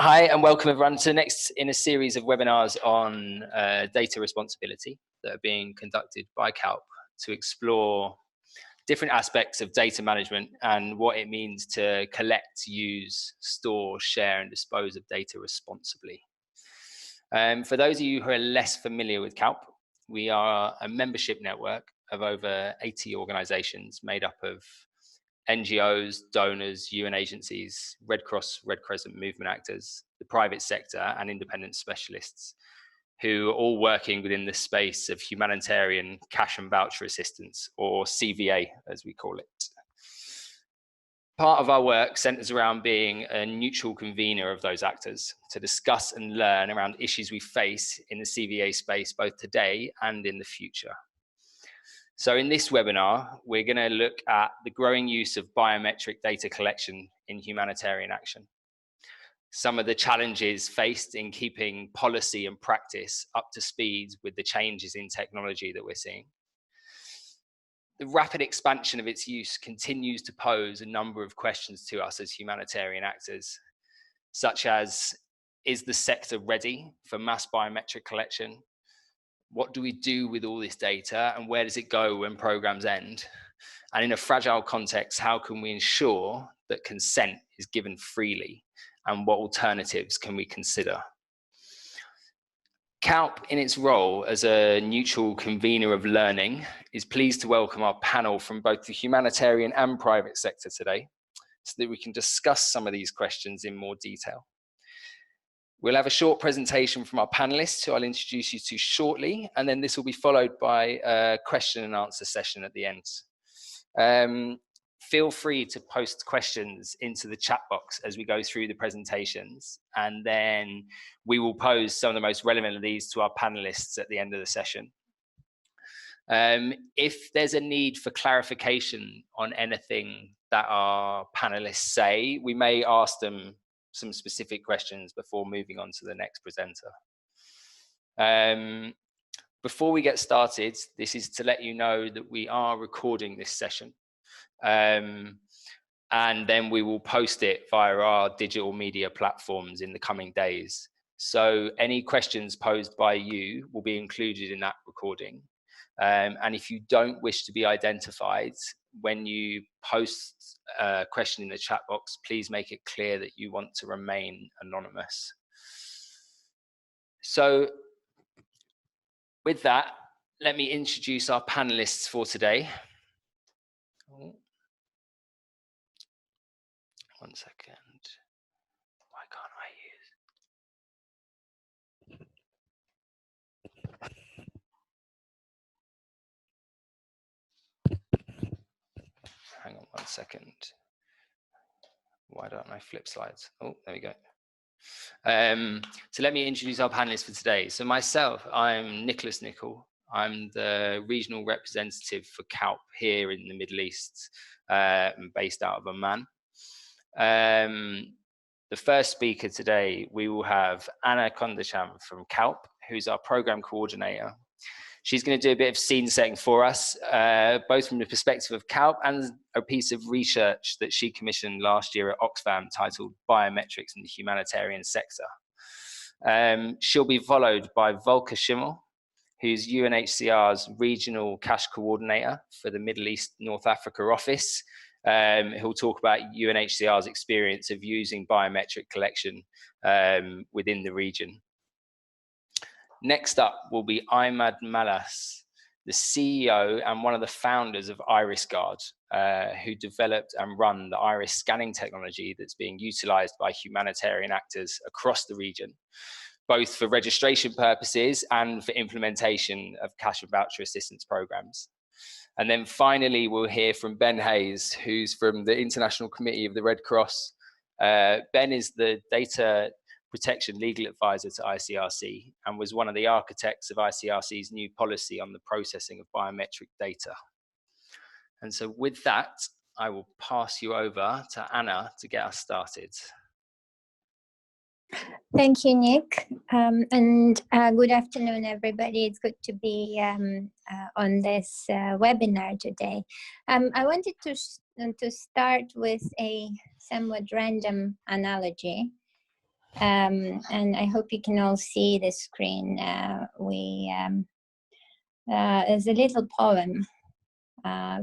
Hi and welcome everyone to next in a series of webinars on data responsibility that are being conducted by CaLP to explore different aspects of data management and what it means to collect, use, store, share and dispose of data responsibly. For those of you who are less familiar with CaLP, we are a membership network of over 80 organizations made up of NGOs, donors, UN agencies, Red Cross, Red Crescent movement actors, the private sector and independent specialists who are all working within the space of humanitarian cash and voucher assistance, or CVA as we call it. Part of our work centers around being a neutral convener of those actors to discuss and learn around issues we face in the CVA space both today and in the future. So in this webinar, we're going to look at the growing use of biometric data collection in humanitarian action. Some of the challenges faced in keeping policy and practice up to speed with the changes in technology that we're seeing. The rapid expansion of its use continues to pose a number of questions to us as humanitarian actors, such as, is the sector ready for mass biometric collection? What do we do with all this data and where does it go when programs end? And in a fragile context, how can we ensure that consent is given freely and what alternatives can we consider? CaLP, in its role as a neutral convener of learning, is pleased to welcome our panel from both the humanitarian and private sector today so that we can discuss some of these questions in more detail. We'll have a short presentation from our panelists who I'll introduce you to shortly, and then this will be followed by a question and answer session at the end. Feel free to post questions into the chat box as we go through the presentations, and then we will pose some of the most relevant of these to our panelists at the end of the session. If there's a need for clarification on anything that our panelists say, we may ask them some specific questions before moving on to the next presenter. Before we get started, this is to let you know that we are recording this session, and then we will post it via our digital media platforms in the coming days. So any questions posed by you will be included in that recording. And if you don't wish to be identified, when you post a question in the chat box, please make it clear that you want to remain anonymous. So with that, let me introduce our panelists for today. One second. Why can't I use? Hang on 1 second. Why don't I flip slides? Oh, there we go. So let me introduce our panelists for today. So myself, I'm Nicholas Nicol. I'm the regional representative for CaLP here in the Middle East, based out of Oman. The first speaker today, we will have Anna Kondasham from CaLP, who's our program coordinator. She's going to do a bit of scene setting for us, both from the perspective of CaLP and a piece of research that she commissioned last year at Oxfam titled Biometrics in the Humanitarian Sector. She'll be followed by Volker Schimmel, who's UNHCR's regional cash coordinator for the Middle East North Africa office. Who'll talk about UNHCR's experience of using biometric collection within the region. Next up will be Imad Malas, the CEO and one of the founders of IrisGuard, who developed and run the iris scanning technology that's being utilized by humanitarian actors across the region, both for registration purposes and for implementation of cash and voucher assistance programs. And then finally, we'll hear from Ben Hayes, who's from the International Committee of the Red Cross. Ben is the data protection legal advisor to ICRC and was one of the architects of ICRC's new policy on the processing of biometric data. And so with that, I will pass you over to Anna to get us started. Thank you, Nick, and good afternoon, everybody. It's good to be on this webinar today. I wanted to start with a somewhat random analogy. And I hope you can all see the screen. There's a little poem,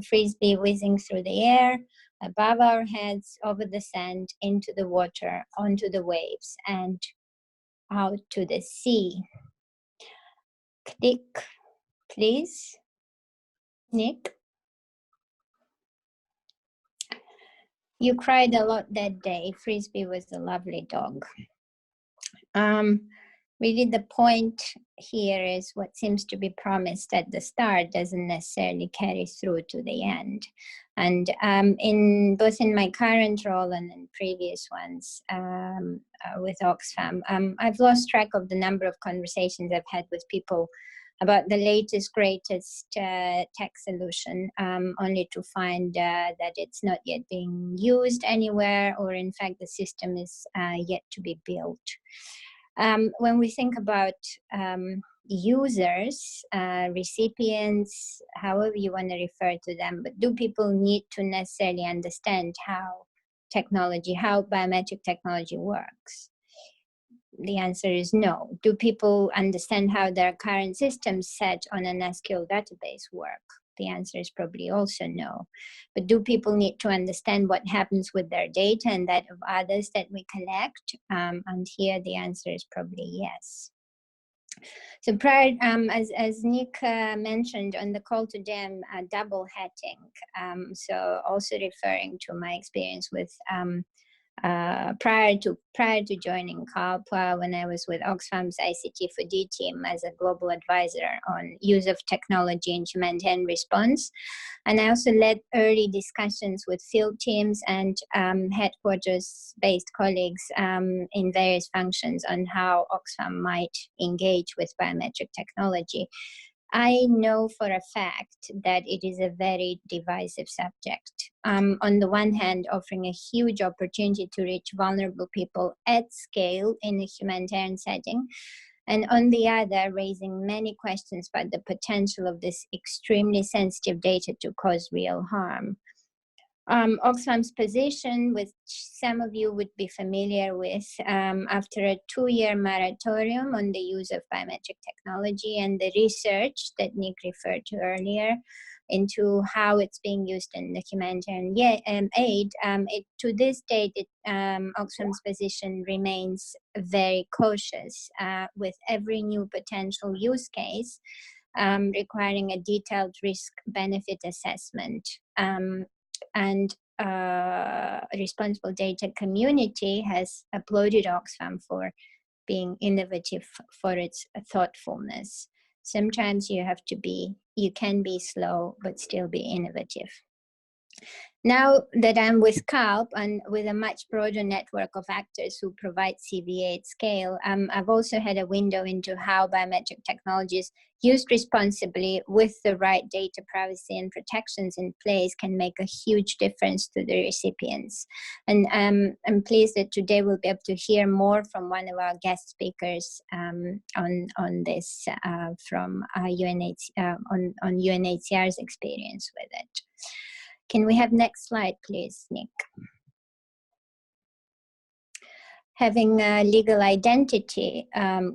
frisbee whizzing through the air, above our heads, over the sand, into the water, onto the waves, and out to the sea. Click, please, Nick. You cried a lot that day. Frisbee was a lovely dog. Really, the point here is what seems to be promised at the start doesn't necessarily carry through to the end. And in both in my current role and in previous ones with Oxfam, I've lost track of the number of conversations I've had with people about the latest, greatest tech solution, only to find that it's not yet being used anywhere, or in fact the system is yet to be built. When we think about users, recipients, however you want to refer to them, but do people need to necessarily understand how biometric technology works? The answer is no. Do people understand how their current systems set on an SQL database work? The answer is probably also no. But do people need to understand what happens with their data and that of others that we collect? And here the answer is probably yes. So prior, as Nick mentioned on the call today, I'm double hatting. So also referring to my experience with prior to joining CaLP, when I was with Oxfam's ICT4D team as a global advisor on use of technology in humanitarian response. And I also led early discussions with field teams and headquarters-based colleagues in various functions on how Oxfam might engage with biometric technology. I know for a fact that it is a very divisive subject. On the one hand, offering a huge opportunity to reach vulnerable people at scale in a humanitarian setting, and on the other, raising many questions about the potential of this extremely sensitive data to cause real harm. Oxfam's position, which some of you would be familiar with, after a 2-year moratorium on the use of biometric technology and the research that Nick referred to earlier into how it's being used in the humanitarian aid, to this date, Oxfam's position remains very cautious with every new potential use case requiring a detailed risk-benefit assessment. And responsible data community has applauded Oxfam for being innovative for its thoughtfulness. Sometimes you can be slow, but still be innovative. Now that I'm with CaLP and with a much broader network of actors who provide CVA at scale, I've also had a window into how biometric technologies used responsibly with the right data privacy and protections in place can make a huge difference to the recipients. And I'm pleased that today we'll be able to hear more from one of our guest speakers on this from on UNHCR's experience with it. Can we have next slide, please, Nick? Having a legal identity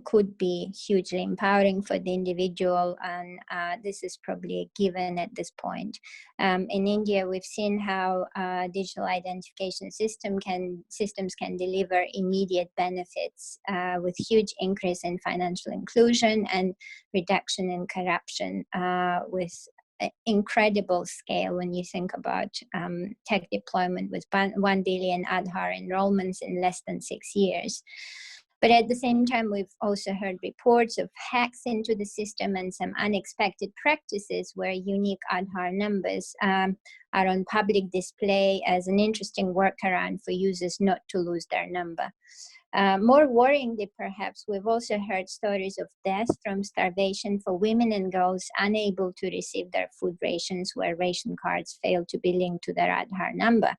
could be hugely empowering for the individual, and this is probably a given at this point. In India, we've seen how digital identification systems can deliver immediate benefits with huge increase in financial inclusion and reduction in corruption with incredible scale when you think about tech deployment with 1 billion Aadhaar enrollments in less than 6 years. But at the same time, we've also heard reports of hacks into the system and some unexpected practices where unique Aadhaar numbers are on public display as an interesting workaround for users not to lose their number. More worryingly, perhaps, we've also heard stories of death from starvation for women and girls unable to receive their food rations, where ration cards failed to be linked to their Aadhaar number,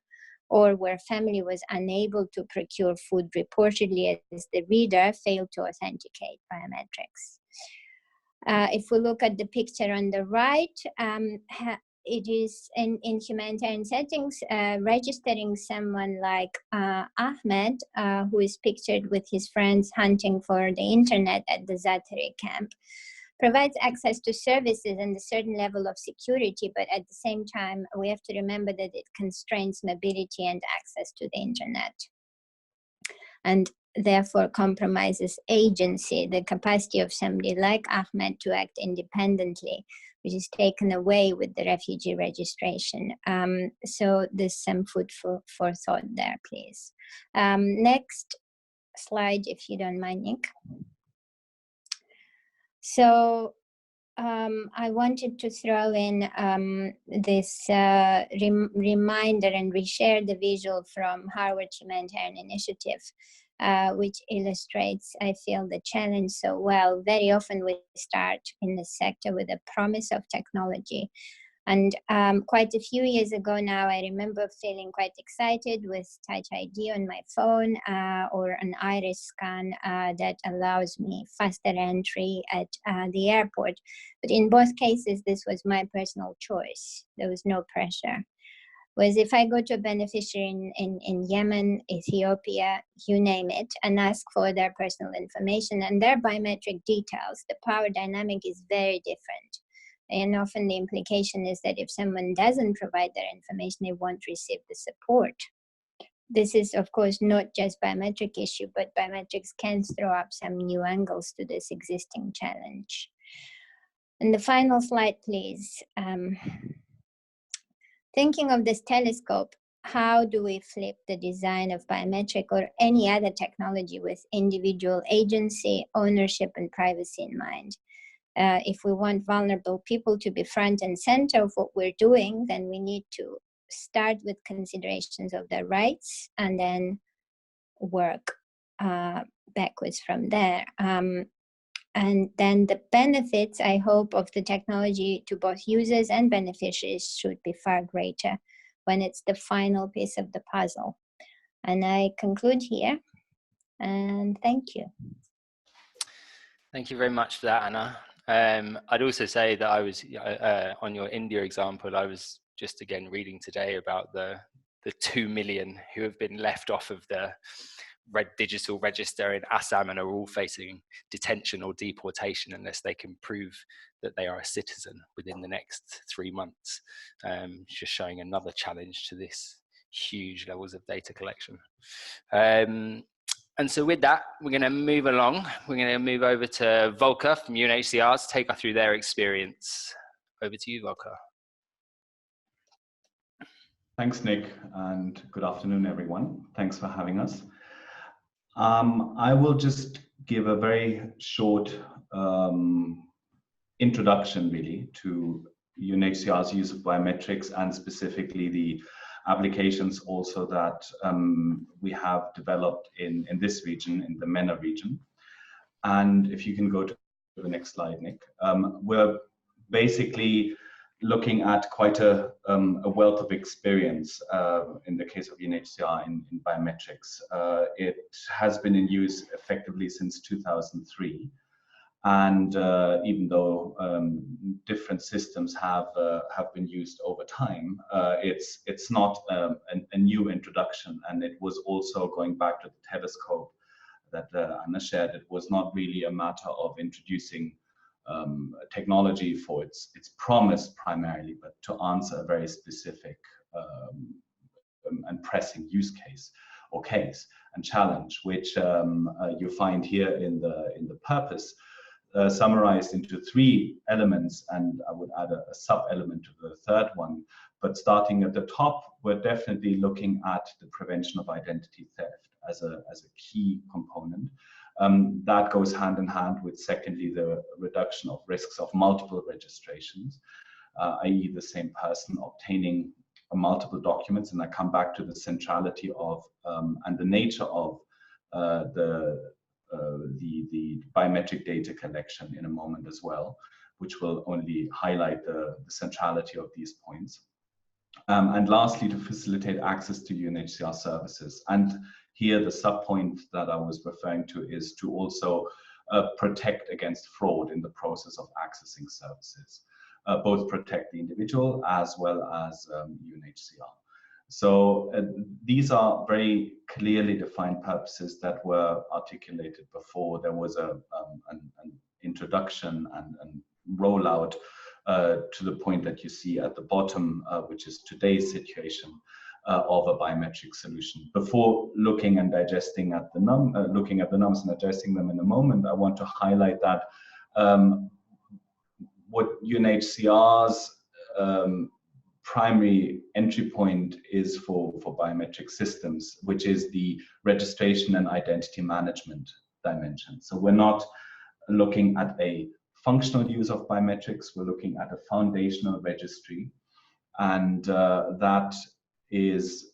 or where family was unable to procure food reportedly as the reader failed to authenticate biometrics. If we look at the picture on the right, it is in humanitarian settings, registering someone like Ahmed, who is pictured with his friends hunting for the internet at the Zaatari camp, provides access to services and a certain level of security, but at the same time, we have to remember that it constrains mobility and access to the internet, and therefore compromises agency, the capacity of somebody like Ahmed to act independently, which is taken away with the refugee registration. So there's some food for thought there, please. Next slide, if you don't mind, Nick. So I wanted to throw in this reminder and reshare the visual from Harvard Humanitarian Initiative, which illustrates, I feel, the challenge so well. Very often we start in the sector with a promise of technology. And quite a few years ago now, I remember feeling quite excited with Touch ID on my phone or an iris scan that allows me faster entry at the airport. But in both cases, this was my personal choice. There was no pressure. Whereas if I go to a beneficiary in Yemen, Ethiopia, you name it, and ask for their personal information and their biometric details, the power dynamic is very different. And often the implication is that if someone doesn't provide their information, they won't receive the support. This is, of course, not just biometric issue, but biometrics can throw up some new angles to this existing challenge. And the final slide, please. Thinking of this telescope, how do we flip the design of biometric or any other technology with individual agency, ownership, and privacy in mind? If we want vulnerable people to be front and center of what we're doing, then we need to start with considerations of their rights and then work backwards from there. And then the benefits, I hope, of the technology to both users and beneficiaries should be far greater when it's the final piece of the puzzle. And I conclude here, and thank you. Thank you very much for that, Anna. I'd also say that I was, on your India example, I was just again reading today about the 2 million who have been left off of the digital register in Assam and are all facing detention or deportation unless they can prove that they are a citizen within the next 3 months. Just showing another challenge to this huge levels of data collection. And so with that, we're going to move along. We're going to move over to Volker from UNHCR to take us through their experience. Over to you, Volker. Thanks, Nick, and good afternoon, everyone. Thanks for having us. I will just give a very short introduction, really, to UNHCR's use of biometrics and specifically the applications also that we have developed in this region, in the MENA region. And if you can go to the next slide, Nick. We're basically looking at quite a wealth of experience in the case of UNHCR in biometrics. It has been in use effectively since 2003. And even though different systems have been used over time, it's not a new introduction, and it was also going back to the telescope that Anna shared. It was not really a matter of introducing technology for its promise primarily, but to answer a very specific and pressing use case or case and challenge, which you find here in the purpose. Summarized into 3 elements, and I would add a sub-element to the third one. But starting at the top, we're definitely looking at the prevention of identity theft as a key component. That goes hand in hand with, secondly, the reduction of risks of multiple registrations, i.e. the same person obtaining multiple documents. And I come back to the centrality of and the nature of the biometric data collection in a moment as well, which will only highlight the centrality of these points. And lastly, to facilitate access to UNHCR services. And here the sub-point that I was referring to is to also protect against fraud in the process of accessing services. both protect the individual as well as UNHCR. So these are very clearly defined purposes that were articulated before there was an introduction and rollout to the point that you see at the bottom, which is today's situation of a biometric solution. Before looking and digesting at the looking at the numbers and digesting them in a moment, I want to highlight that what UNHCR's primary entry point is for biometric systems, which is the registration and identity management dimension. So we're not looking at a functional use of biometrics, we're looking at a foundational registry, and that is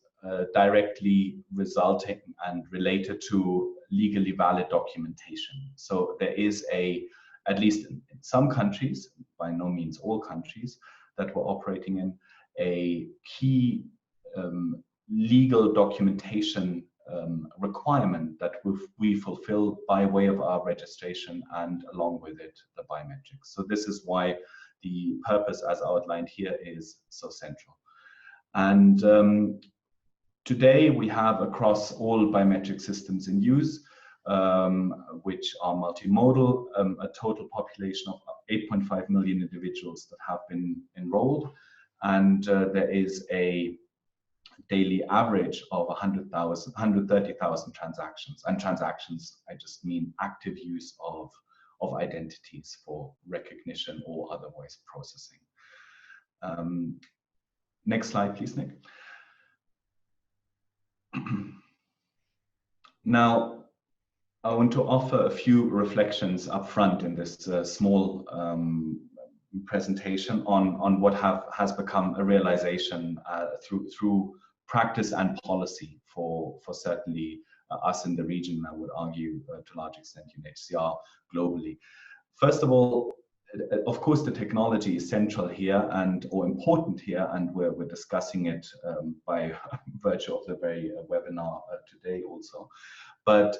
directly resulting and related to legally valid documentation. So there is at least in some countries, by no means all countries that we're operating in, a key legal documentation requirement that we fulfill by way of our registration and along with it the biometrics. So this is why the purpose as outlined here is so central. And today we have across all biometric systems in use, which are multimodal, a total population of 8.5 million individuals that have been enrolled, and there is a daily average of 130,000 transactions. And transactions, I just mean active use of identities for recognition or otherwise processing. Next slide, please, Nick. Now, I want to offer a few reflections up front in this small presentation on what has become a realization through practice and policy for certainly us in the region, I would argue to a large extent UNHCR globally. First of all, of course, the technology is central here or important here, and we're discussing it by virtue of the very webinar today also. But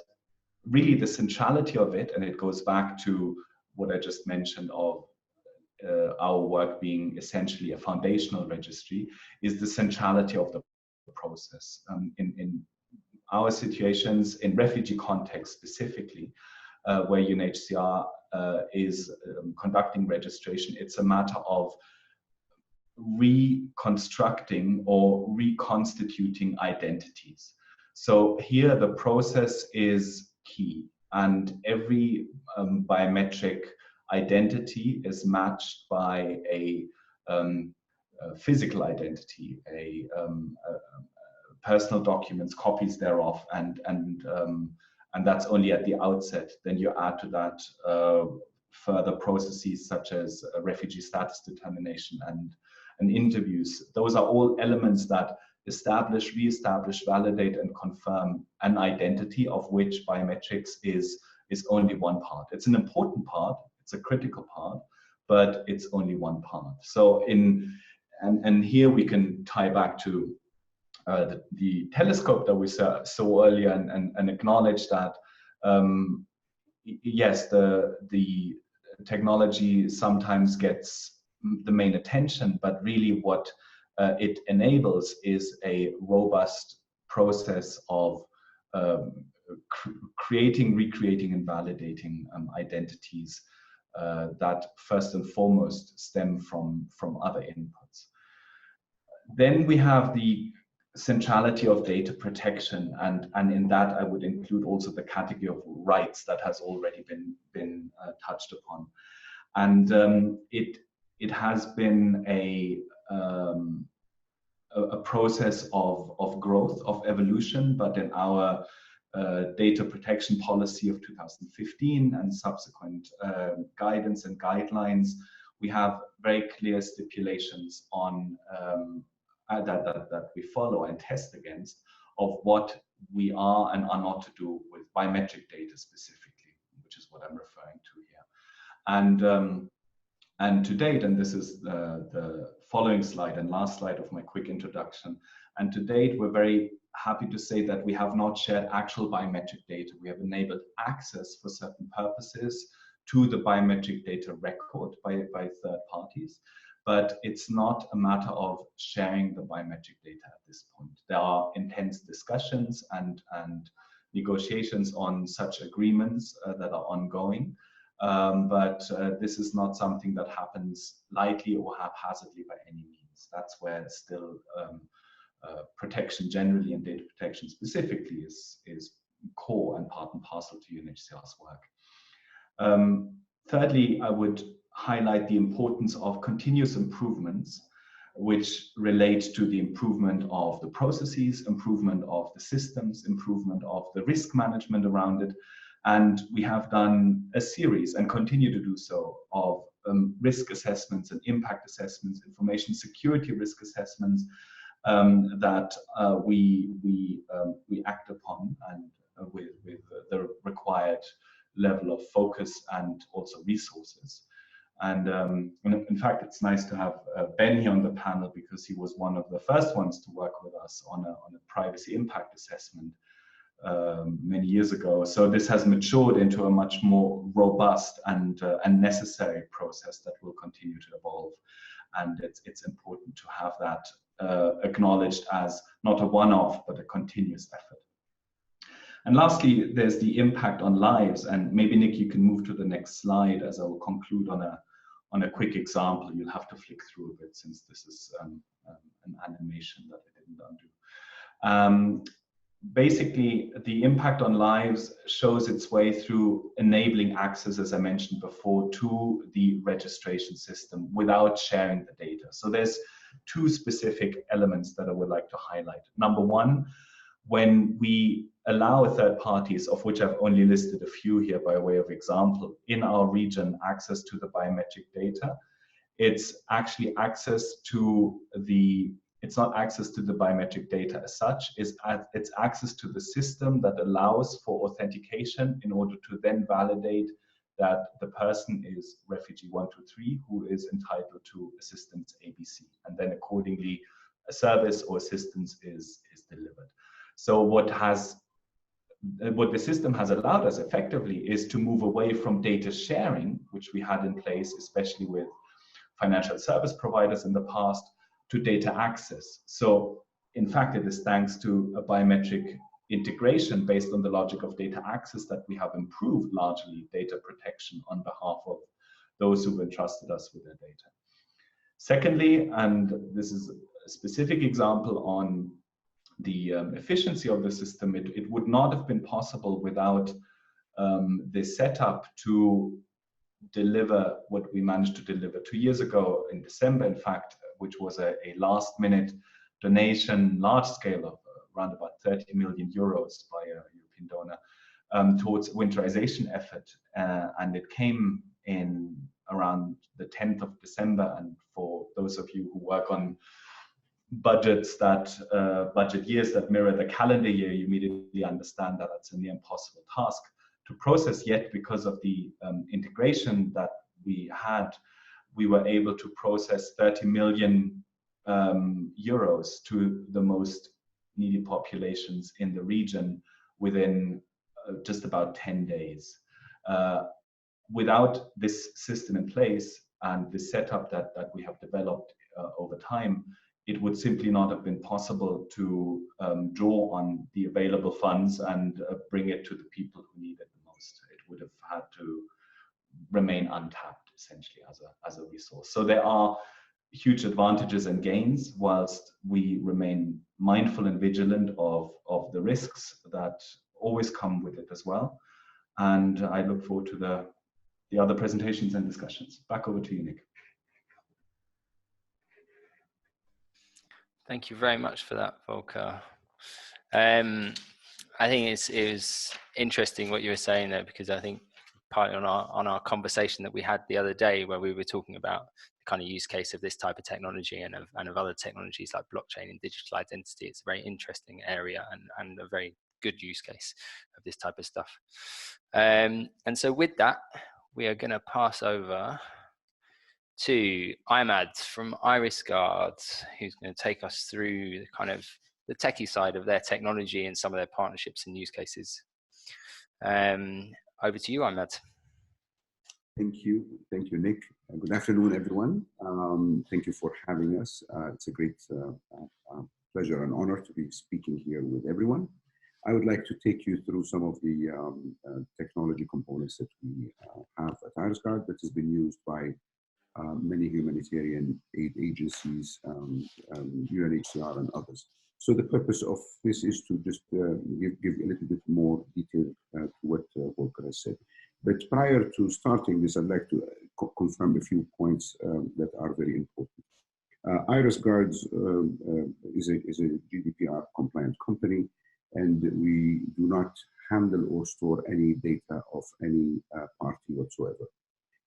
really the centrality of it, and it goes back to what I just mentioned of our work being essentially a foundational registry, is the centrality of the process. In our situations, in refugee context specifically, where UNHCR is conducting registration, it's a matter of reconstructing or reconstituting identities. So here the process is key, and every biometric identity is matched by a physical identity, a personal documents, copies thereof, and that's only at the outset. Then you add to that further processes such as refugee status determination and interviews. Those are all elements that establish, re-establish, validate, and confirm an identity, of which biometrics is only one part. It's an important part, it's a critical part, but it's only one part. So and here we can tie back to the telescope that we saw earlier and acknowledge that yes, the technology sometimes gets the main attention, but really what it enables is a robust process of creating, recreating, and validating identities that first and foremost stem from other inputs. Then we have the centrality of data protection, and in that I would include also the category of rights that has already been touched upon. And it has been a process of growth, of evolution, but in our data protection policy of 2015 and subsequent guidance and guidelines, we have very clear stipulations on that we follow and test against of what we are and are not to do with biometric data specifically, which is what I'm referring to here. And to date, and this is the following slide and last slide of my quick introduction, and to date, we're very happy to say that we have not shared actual biometric data. We have enabled access for certain purposes to the biometric data record by third parties, but it's not a matter of sharing the biometric data at this point. There are intense discussions and negotiations on such agreements that are ongoing, but this is not something that happens lightly or haphazardly by any means. That's where still protection generally and data protection specifically is core and part and parcel to UNHCR's work. Thirdly, I would highlight the importance of continuous improvements, which relate to the improvement of the processes, improvement of the systems, improvement of the risk management around it. And we have done a series, and continue to do so, of risk assessments and impact assessments, information security risk assessments that we act upon, and with the required level of focus and also resources. And in fact, it's nice to have Ben here on the panel, because he was one of the first ones to work with us on a privacy impact assessment many years ago. So this has matured into a much more robust and necessary process that will continue to evolve. And it's important to have that acknowledged as not a one-off, but a continuous effort. And lastly, there's the impact on lives. And maybe, Nick, you can move to the next slide as I will conclude on a quick example. You'll have to flick through a bit, since this is an animation that I didn't undo. Basically, the impact on lives shows its way through enabling access, as I mentioned before, to the registration system without sharing the data. So there's two specific elements that I would like to highlight. Number one, when we allow third parties, of which I've only listed a few here by way of example, in our region access to the biometric data, it's actually access to the, it's not access to the biometric data as such, it's access to the system that allows for authentication in order to then validate that the person is refugee 123 who is entitled to assistance ABC, and then accordingly a service or assistance is delivered. So what the system has allowed us effectively is to move away from data sharing, which we had in place, especially with financial service providers in the past, to data access. So in fact, it is thanks to a biometric integration based on the logic of data access that we have improved largely data protection on behalf of those who've entrusted us with their data. Secondly, and this is a specific example on the efficiency of the system, it would not have been possible without the setup to deliver what we managed to deliver 2 years ago in December, in fact, which was a last-minute donation, large scale of around about 30 million euros by a European donor towards winterization effort. And it came in around the 10th of December. And for those of you who work on budgets that budget years that mirror the calendar year, you immediately understand that it's a near impossible task to process. Yet, because of the integration that we had, we were able to process 30 million euros to the most needy populations in the region within just about 10 days. Without this system in place and the setup that we have developed over time, it would simply not have been possible to draw on the available funds and bring it to the people who need it the most. It would have had to remain untapped, essentially, as a resource. So there are huge advantages and gains, whilst we remain mindful and vigilant of the risks that always come with it as well. And I look forward to the other presentations and discussions. Back over to you, Nick. Thank you very much for that, Volker. I think it was interesting what you were saying there, because I think partly on our conversation that we had the other day, where we were talking about the kind of use case of this type of technology and of other technologies like blockchain and digital identity. It's a very interesting area and a very good use case of this type of stuff. And so with that, we are going to pass over to Imad from IrisGuard, who's going to take us through the kind of the techie side of their technology and some of their partnerships and use cases. Over to you, Imad. Thank you, Nick. Good afternoon, everyone. Thank you for having us. It's a great pleasure and honor to be speaking here with everyone. I would like to take you through some of the technology components that we have at IrisGuard that has been used by many humanitarian aid agencies, UNHCR and others. So the purpose of this is to just give a little bit more detail to what Volker has said. But prior to starting this, I'd like to confirm a few points that are very important. IrisGuard is a GDPR compliant company, and we do not handle or store any data of any party whatsoever.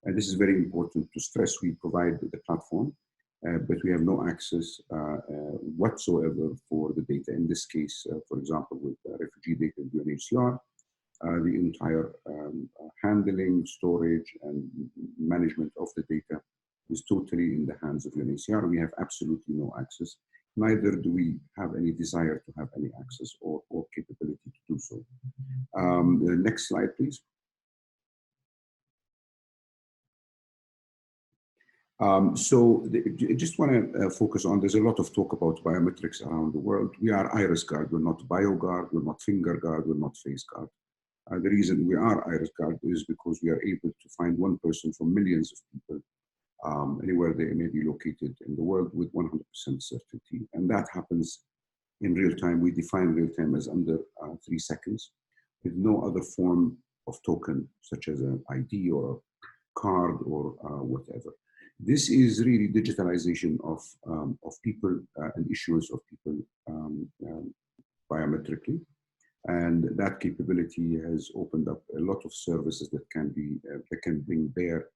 And this is very important to stress. We provide the platform, but we have no access whatsoever for the data. In this case, for example, with refugee data in UNHCR, the entire handling, storage, and management of the data is totally in the hands of UNHCR. We have absolutely no access. Neither do we have any desire to have any access or capability to do so. The next slide, please. I just want to focus on, there's a lot of talk about biometrics around the world. We are IrisGuard, we're not BioGuard, we're not FingerGuard, we're not FaceGuard. The reason we are IrisGuard is because we are able to find one person from millions of people, anywhere they may be located in the world, with 100% certainty. And that happens in real time. We define real time as under 3 seconds, with no other form of token, such as an ID or a card or whatever. This is really digitalization of people and issuance of people biometrically. And that capability has opened up a lot of services that can bring bear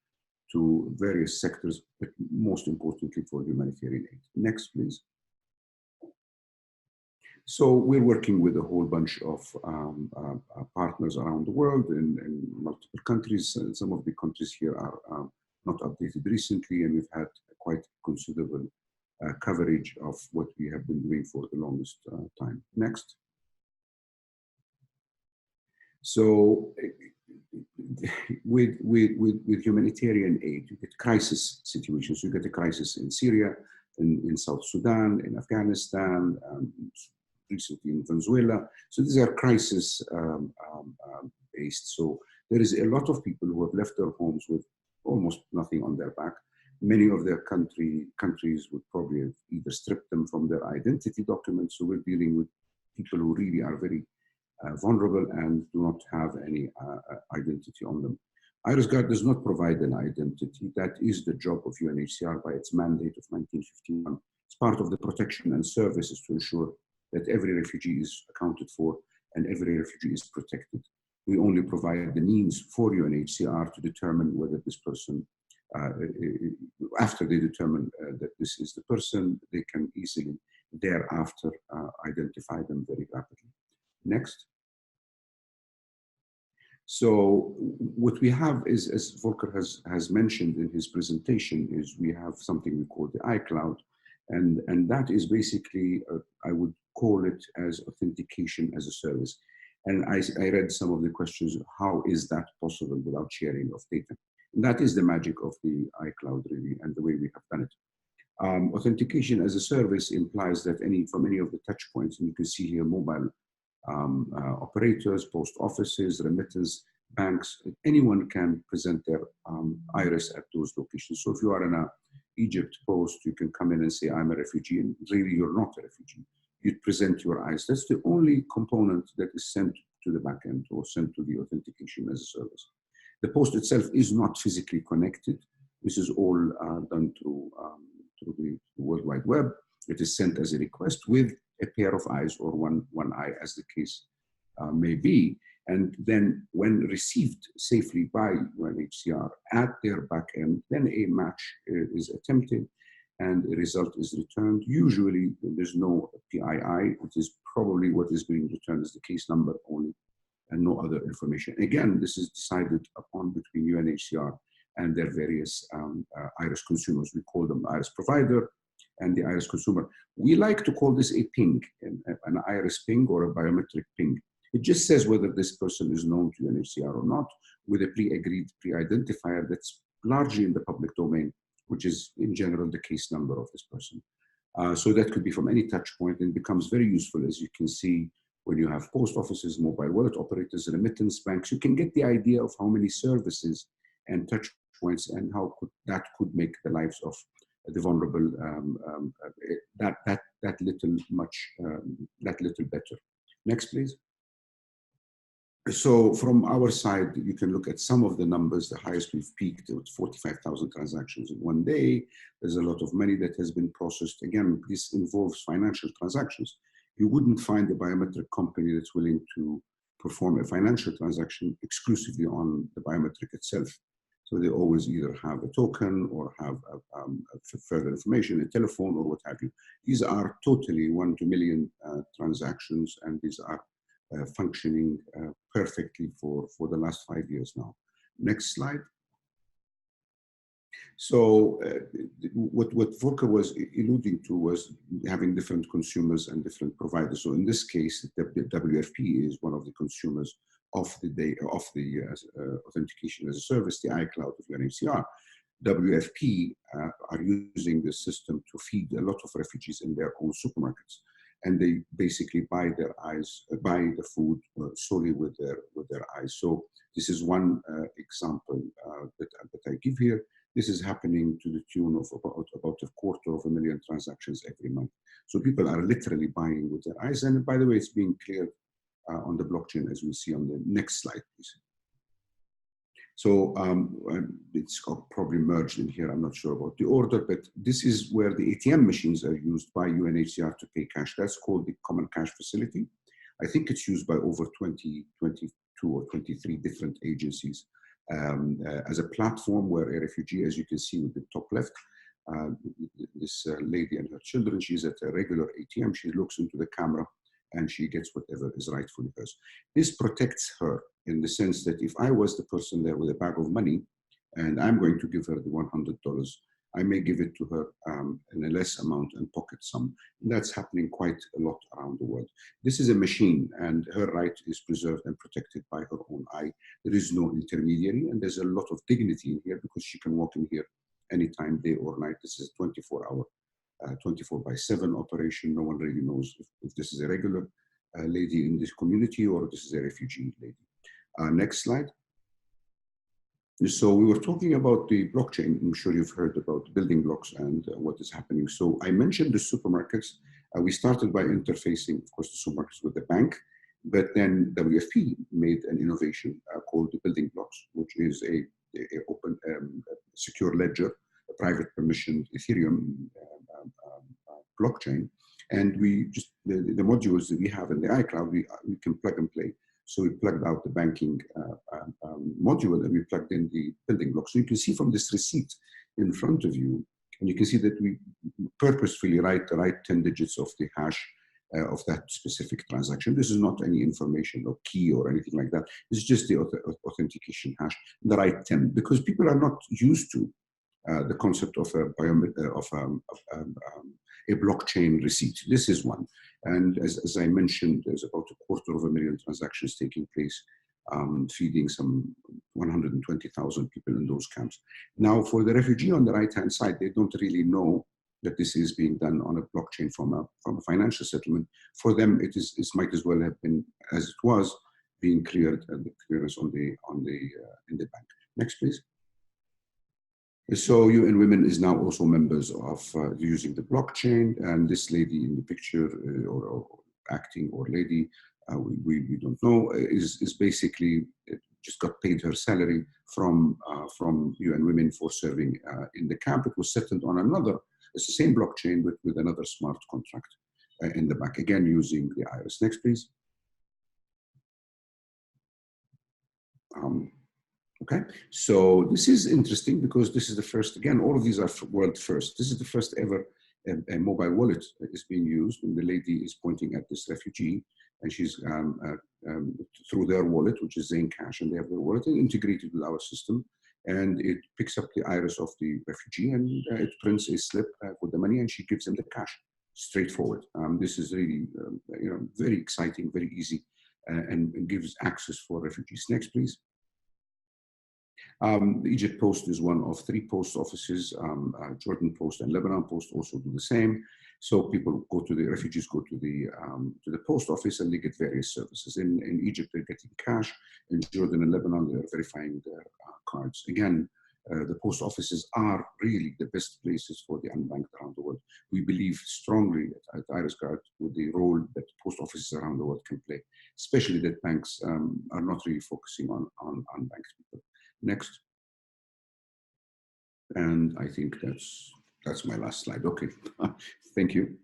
to various sectors, but most importantly for humanitarian aid. Next, please. So we're working with a whole bunch of partners around the world in multiple countries. Some of the countries here are not updated recently, and we've had quite considerable coverage of what we have been doing for the longest time. Next. So with humanitarian aid, you get crisis situations. You get a crisis in Syria, in South Sudan, in Afghanistan, recently in Venezuela. So these are crisis based. So there is a lot of people who have left their homes with almost nothing on their back. Many of their countries would probably have either stripped them from their identity documents. So we're dealing with people who really are very vulnerable and do not have any identity on them. IrisGuard does not provide an identity. That is the job of UNHCR by its mandate of 1951. It's part of the protection and services to ensure that every refugee is accounted for and every refugee is protected. We only provide the means for UNHCR to determine whether this person, after they determine that this is the person, they can easily thereafter identify them very rapidly. Next. So what we have is, as Volker has mentioned in his presentation, is we have something we call the iCloud, and that is basically, I would call it as authentication as a service. And I read some of the questions, how is that possible without sharing of data? And that is the magic of the iCloud, really, and the way we have done it. Authentication as a service implies that from any of the touch points, and you can see here mobile operators, post offices, remitters, banks, anyone can present their iris at those locations. So if you are in a Egypt post, you can come in and say, I'm a refugee, and really you're not a refugee. You present your iris. That's the only component that is sent to the backend or sent to the authentication as a service. The post itself is not physically connected. This is all done through the World Wide Web. It is sent as a request with a pair of eyes or one eye, as the case may be. And then when received safely by UNHCR at their backend, then a match is attempted and a result is returned. Usually there's no PII. It is probably what is being returned is the case number only and no other information. Again, this is decided upon between UNHCR and their various iris consumers. We call them iris provider and the iris consumer. We like to call this a ping, an iris ping or a biometric ping. It just says whether this person is known to UNHCR or not, with a pre-agreed pre-identifier that's largely in the public domain, which is in general the case number of this person. So that could be from any touch point, and becomes very useful, as you can see, when you have post offices, mobile wallet operators, remittance banks. You can get the idea of how many services and touch points, and how that could make the lives of the vulnerable that little better. Next, please. So from our side, you can look at some of the numbers. The highest we've peaked with 45,000 transactions in one day. There's a lot of money that has been processed. Again, this involves financial transactions. You wouldn't find a biometric company that's willing to perform a financial transaction exclusively on the biometric itself. So they always either have a token or have further information, a telephone or what have you. These are totally 1 to million transactions, and these are functioning perfectly for the last 5 years now. Next slide. So what Volker was alluding to was having different consumers and different providers. So in this case, the WFP is one of the consumers of the authentication as a service, the iCloud of UNHCR. WFP are using the system to feed a lot of refugees in their own supermarkets, and they basically buy the food solely with their eyes. So this is one example that I give here. This is happening to the tune of about 250,000 transactions every month. So people are literally buying with their eyes. And by the way, it's being cleared on the blockchain, as we see on the next slide, please. So it's probably merged in here. I'm not sure about the order, but this is where the ATM machines are used by UNHCR to pay cash. That's called the Common Cash Facility. I think it's used by over 22 or 23 different agencies as a platform where a refugee, as you can see with the top left, this lady and her children, she's at a regular ATM. She looks into the camera and she gets whatever is rightfully hers. This protects her in the sense that if I was the person there with a bag of money and I'm going to give her the $100, I may give it to her in a less amount and pocket some. And that's happening quite a lot around the world. This is a machine, and her right is preserved and protected by her own eye. There is no intermediary, and there's a lot of dignity in here because she can walk in here anytime, day or night. This is a 24-hour 24/7 operation. No one really knows if this is a regular lady in this community or this is a refugee lady. Next slide. So we were talking about the blockchain. I'm sure you've heard about building blocks and what is happening. So I mentioned the supermarkets. We started by interfacing, of course, the supermarkets with the bank, but then WFP made an innovation called the building blocks, which is a open, secure ledger, a private permissioned Ethereum blockchain. And we just, the modules that we have in the iCloud, we can plug and play. So we plugged out the banking module and we plugged in the building blocks. So you can see from this receipt in front of you, and you can see that we purposefully write the right 10 digits of the hash of that specific transaction. This is not any information or key or anything like that. It's just the authentication hash, the right 10, because people are not used to the concept of a blockchain receipt. This is one. And as I mentioned, there's about 250,000 transactions taking place, feeding some 120,000 people in those camps. Now, for the refugee on the right-hand side, they don't really know that this is being done on a blockchain from a financial settlement. For them, it might as well have been, as it was, being cleared and the clearance in the bank. Next, please. So UN Women is now also members of using the blockchain, and this lady in the picture, or acting or lady, we don't know, is basically just got paid her salary from UN Women for serving in the camp. It was settled on another, it's the same blockchain with another smart contract in the back, again using the iris. Next, please. Okay, so this is interesting because this is the first, again, all of these are world first. This is the first ever a mobile wallet is being used, and the lady is pointing at this refugee, and she's through their wallet, which is Cash, and they have their wallet integrated with our system, and it picks up the iris of the refugee, and it prints a slip with the money, and she gives them the cash. Straightforward. This is really, very exciting, very easy. and gives access for refugees. Next, please. The Egypt Post is one of 3 post offices. Jordan Post and Lebanon Post also do the same. So people go to the refugees go to the post office and they get various services. In Egypt, they're getting cash. In Jordan and Lebanon, they're verifying their cards. Again, the post offices are really the best places for the unbanked around the world. We believe strongly at IrisGuard with the role that post offices around the world can play, especially that banks are not really focusing on unbanked people. Next. And I think that's my last slide. Okay, thank you.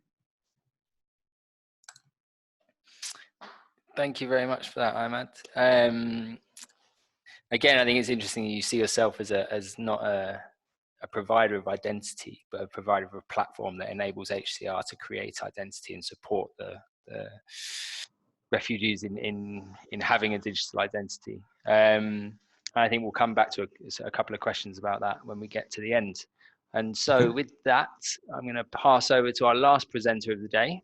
Thank you very much for that, Ahmad. Again, I think it's interesting you see yourself as not a provider of identity, but a provider of a platform that enables HCR to create identity and support the refugees in having a digital identity. I think we'll come back to a couple of questions about that when we get to the end. And so with that, I'm going to pass over to our last presenter of the day,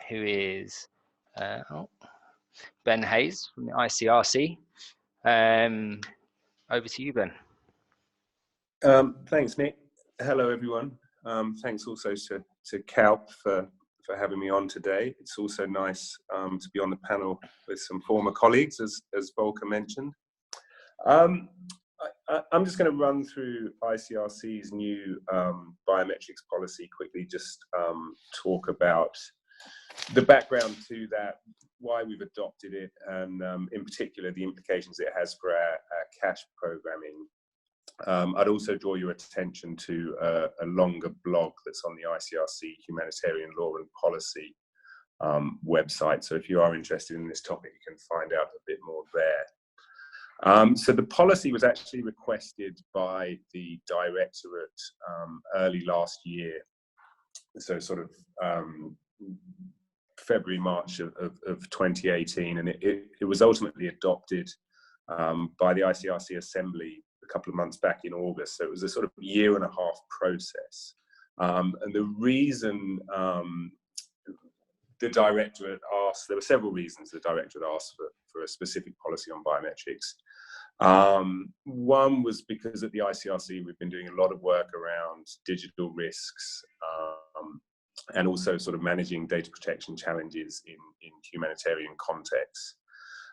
who is Ben Hayes from the ICRC. Over to you, Ben. Thanks, Nick. Hello, everyone. Thanks also to CaLP for having me on today. It's also nice to be on the panel with some former colleagues, as Volker mentioned. I'm just going to run through ICRC's new biometrics policy quickly, just talk about the background to that, why we've adopted it, and in particular, the implications it has for our cash programming. I'd also draw your attention to a longer blog that's on the ICRC Humanitarian Law and Policy website. So if you are interested in this topic, you can find out a bit more there. So the policy was actually requested by the Directorate early last year, so sort of February, March of 2018, and it was ultimately adopted by the ICRC Assembly a couple of months back in August. So it was a sort of year-and-a-half process. And the reason the Directorate asked, there were several reasons the Directorate asked for a specific policy on biometrics. One was because at the ICRC we've been doing a lot of work around digital risks and also sort of managing data protection challenges in humanitarian contexts.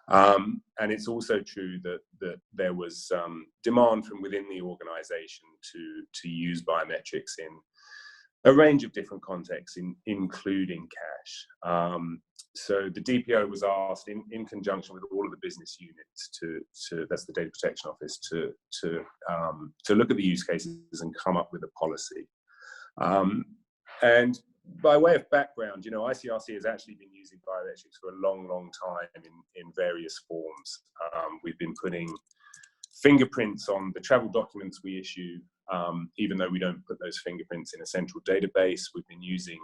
And it's also true that there was demand from within the organisation to use biometrics in a range of different contexts, including cash. So the DPO was asked in conjunction with all of the business units to that's the Data Protection Office, to look at the use cases and come up with a policy. And by way of background, you know, ICRC has actually been using biometrics for a long, long time in various forms. We've been putting fingerprints on the travel documents we issue, even though we don't put those fingerprints in a central database. We've been using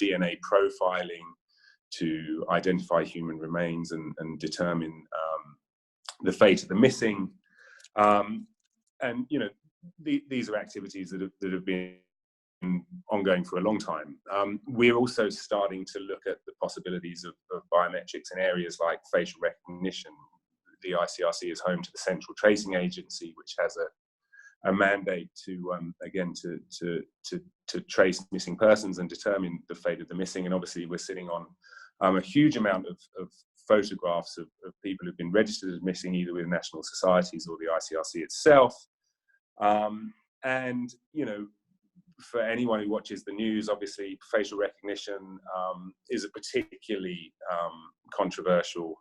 DNA profiling to identify human remains and determine the fate of the missing. And, you know, these are activities that have been ongoing for a long time. We're also starting to look at the possibilities of biometrics in areas like facial recognition. The ICRC is home to the Central Tracing Agency, which has a mandate to again to trace missing persons and determine the fate of the missing. And obviously we're sitting on a huge amount of photographs of people who've been registered as missing, either with national societies or the ICRC itself. And you know, for anyone who watches the news, obviously facial recognition is a particularly controversial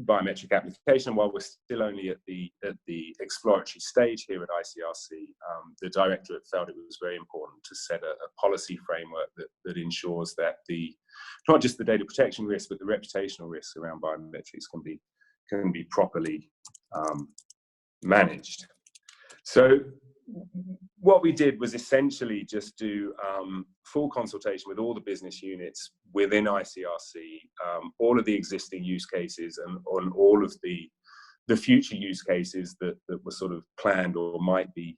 biometric application. While we're still only at the exploratory stage here at ICRC, the Directorate felt it was very important to set a policy framework that ensures that not just the data protection risk, but the reputational risks around biometrics can be properly managed. So what we did was essentially just do full consultation with all the business units within ICRC, all of the existing use cases and on all of the future use cases that were sort of planned or might be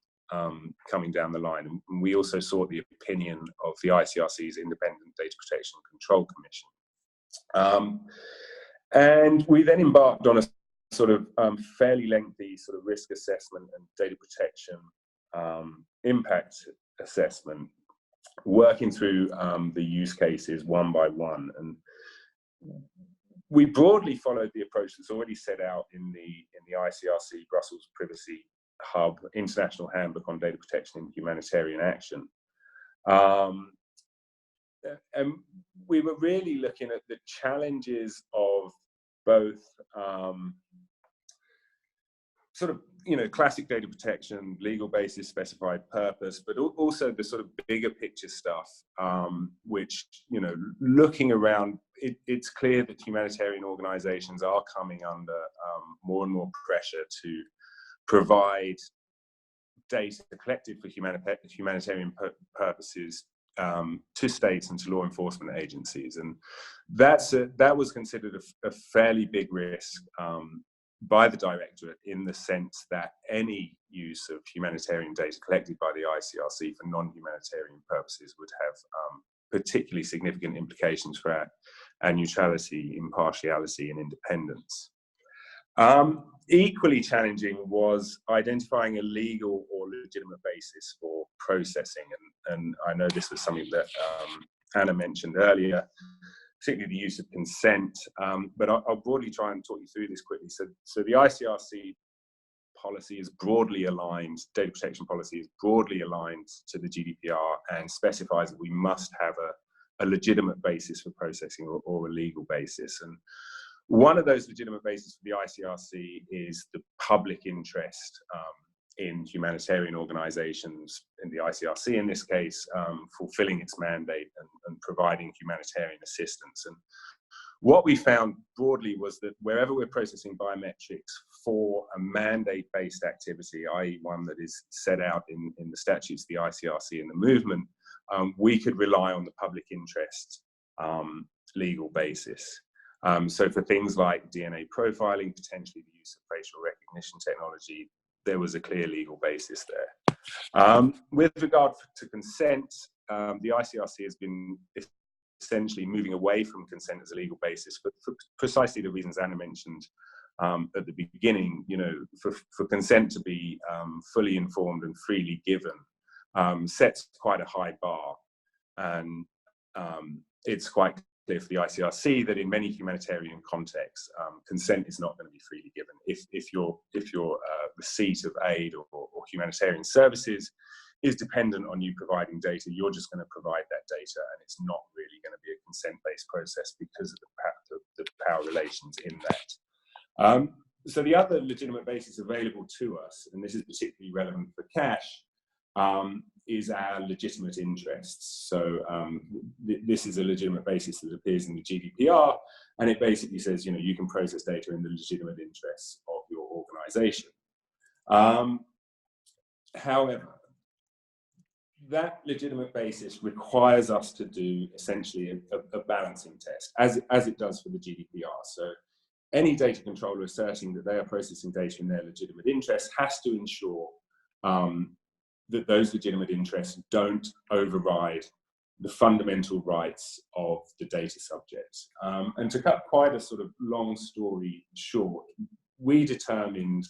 coming down the line. And we also sought the opinion of the ICRC's Independent Data Protection Control Commission. And we then embarked on a sort of fairly lengthy sort of risk assessment and data protection impact assessment, working through the use cases one by one. And we broadly followed the approach that's already set out in the ICRC Brussels Privacy Hub International Handbook on Data Protection in Humanitarian Action. And we were really looking at the challenges of both sort of, you know, classic data protection, legal basis, specified purpose, but also the sort of bigger picture stuff, which, you know, looking around, it's clear that humanitarian organizations are coming under more and more pressure to provide data collected for humanitarian purposes to states and to law enforcement agencies. And that was considered a fairly big risk by the Directorate, in the sense that any use of humanitarian data collected by the ICRC for non-humanitarian purposes would have particularly significant implications for our neutrality, impartiality, and independence. Equally challenging was identifying a legal or legitimate basis for processing, and I know this was something that Anna mentioned earlier, particularly the use of consent, but I'll broadly try and talk you through this quickly. So the ICRC policy is broadly aligned, data protection policy is broadly aligned to the GDPR, and specifies that we must have a legitimate basis for processing, or a legal basis. And one of those legitimate bases for the ICRC is the public interest in humanitarian organizations, in the ICRC in this case, fulfilling its mandate and providing humanitarian assistance. And what we found broadly was that wherever we're processing biometrics for a mandate-based activity, i.e. one that is set out in the statutes, the ICRC and the movement, we could rely on the public interest legal basis. So for things like DNA profiling, potentially the use of facial recognition technology, there was a clear legal basis there. With regard to consent, the ICRC has been essentially moving away from consent as a legal basis, but for precisely the reasons Anna mentioned at the beginning. You know, for consent to be fully informed and freely given sets quite a high bar, and it's quite clear for the ICRC that in many humanitarian contexts, consent is not going to be freely given. If your receipt of aid or humanitarian services is dependent on you providing data, you're just going to provide that data, and it's not really going to be a consent-based process because of the power relations in that. So the other legitimate basis available to us, and this is particularly relevant for cash, is our legitimate interests. So this is a legitimate basis that appears in the GDPR, and it basically says, you know, you can process data in the legitimate interests of your organization. However, that legitimate basis requires us to do essentially a balancing test, as it does for the GDPR. So any data controller asserting that they are processing data in their legitimate interests has to ensure that those legitimate interests don't override the fundamental rights of the data subject. And to cut quite a sort of long story short, we determined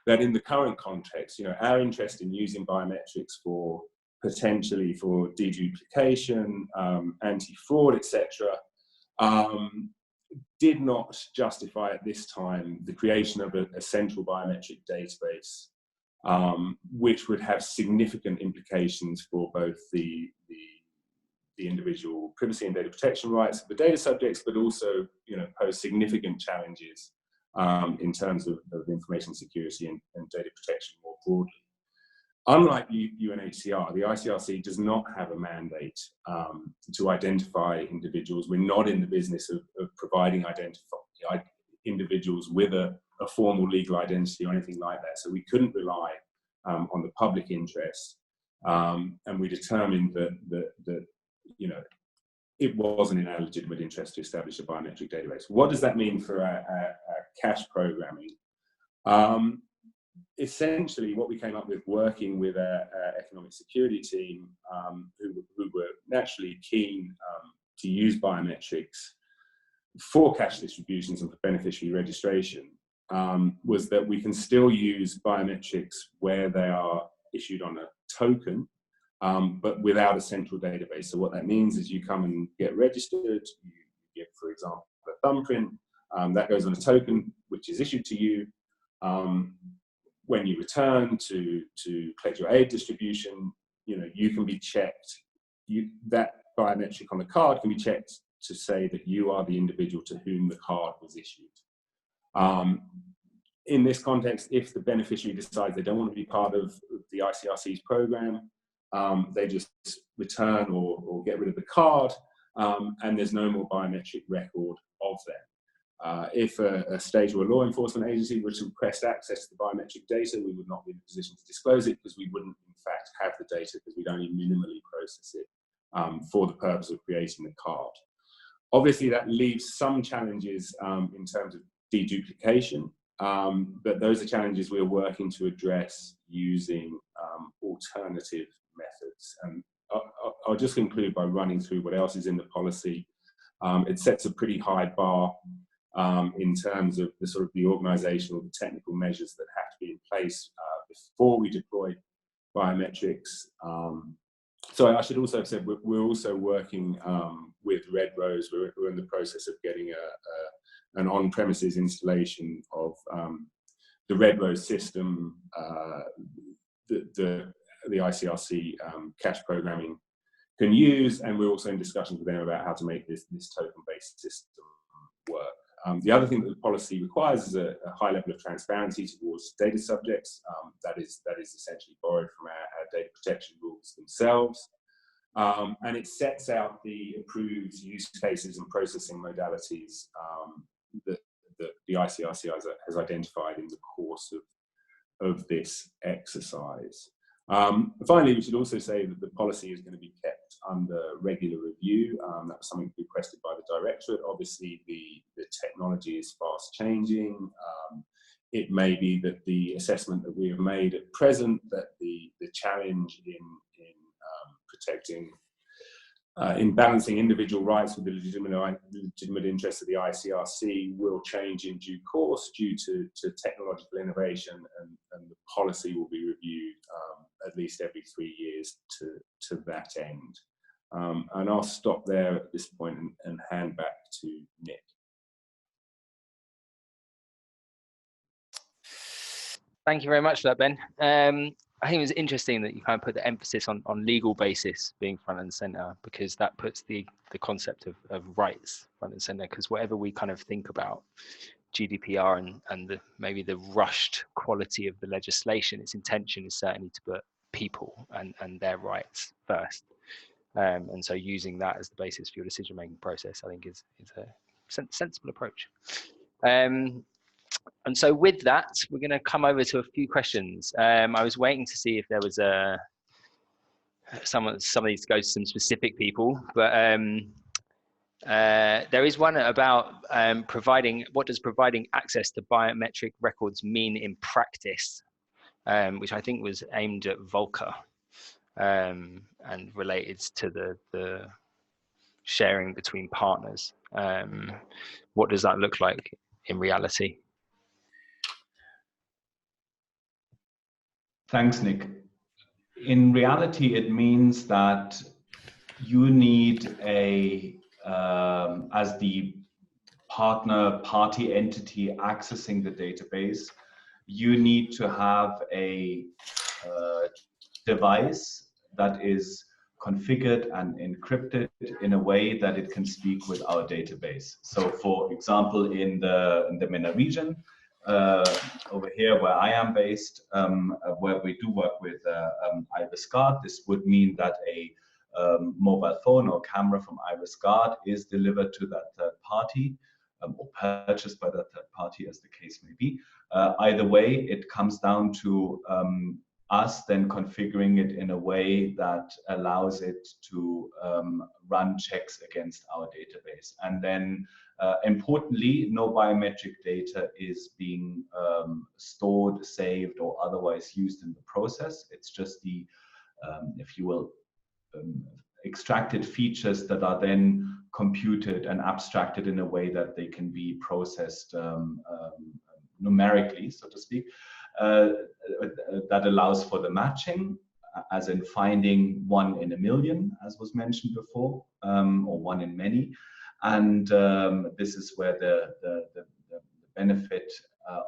that in the current context, you know, our interest in using biometrics for potentially for deduplication, anti-fraud, etc., did not justify at this time the creation of a central biometric database, which would have significant implications for both the individual privacy and data protection rights of the data subjects, but also, you know, pose significant challenges in terms of information security and data protection more broadly. Unlike UNHCR, the ICRC does not have a mandate to identify individuals. We're not in the business of providing individuals with a formal legal identity or anything like that. So we couldn't rely on the public interest, and we determined that you know, it wasn't in our legitimate interest to establish a biometric database. What does that mean for our cache programming? Essentially, what we came up with working with our economic security team, who were naturally keen to use biometrics for cash distributions and for beneficiary registration was that we can still use biometrics where they are issued on a token, but without a central database. So what that means is you come and get registered, you give, for example, a thumbprint, that goes on a token which is issued to you. When you return to collect your aid distribution, you can be checked. That biometric on the card can be checked to say that you are the individual to whom the card was issued. In this context, if the beneficiary decides they don't want to be part of the ICRC's program, they just return or get rid of the card, and there's no more biometric record of them. If a state or a law enforcement agency were to request access to the biometric data, we would not be in a position to disclose it because we wouldn't, in fact, have the data because we'd only minimally process it for the purpose of creating the card. Obviously, that leaves some challenges in terms of deduplication, but those are challenges we're working to address using alternative methods. And I'll just conclude by running through what else is in the policy. It sets a pretty high bar in terms of the sort of the organizational, the technical measures that have to be in place before we deploy biometrics. So I should also have said we're also working with Red Rose. We're in the process of getting an on-premises installation of the Red Rose system, the ICRC cash programming can use, and we're also in discussions with them about how to make this token-based system work. The other thing that the policy requires is a high level of transparency towards data subjects. That is essentially borrowed from our data protection rules themselves. And it sets out the approved use cases and processing modalities that the ICRC has identified in the course of this exercise. Finally, we should also say that the policy is going to be kept under regular review. That was something requested by the Directorate. Obviously, the technology is fast changing. It may be that the assessment that we have made at present, that the challenge in protecting, in balancing individual rights with the legitimate interests of the ICRC will change in due course due to technological innovation, and the policy will be reviewed at least every 3 years to that end. And I'll stop there at this point and hand back to Nick. Thank you very much for that, Ben. I think it was interesting that you kind of put the emphasis on legal basis being front and center, because that puts the concept of rights front and center, because whatever we kind of think about GDPR and maybe the rushed quality of the legislation, its intention is certainly to put people and their rights first. And so using that as the basis for your decision-making process, I think is a sensible approach. And so with that, we're going to come over to a few questions. I was waiting to see if there was some of these go to some specific people, but there is one about what does providing access to biometric records mean in practice, which I think was aimed at Volker and related to the sharing between partners. What does that look like in reality? Thanks, Nick. In reality, it means that you need as the partner party entity accessing the database, you need to have a device that is configured and encrypted in a way that it can speak with our database. So, for example, in the MENA region, over here where I am based, where we do work with IrisGuard, this would mean that a mobile phone or camera from IrisGuard is delivered to that third party or purchased by that third party, as the case may be. Either way, it comes down to us then configuring it in a way that allows it to run checks against our database. And then importantly, no biometric data is being stored, saved, or otherwise used in the process. It's just the, if you will, extracted features that are then computed and abstracted in a way that they can be processed numerically, so to speak, that allows for the matching, as in finding 1 in a million, as was mentioned before, or 1 in many. And this is where the benefit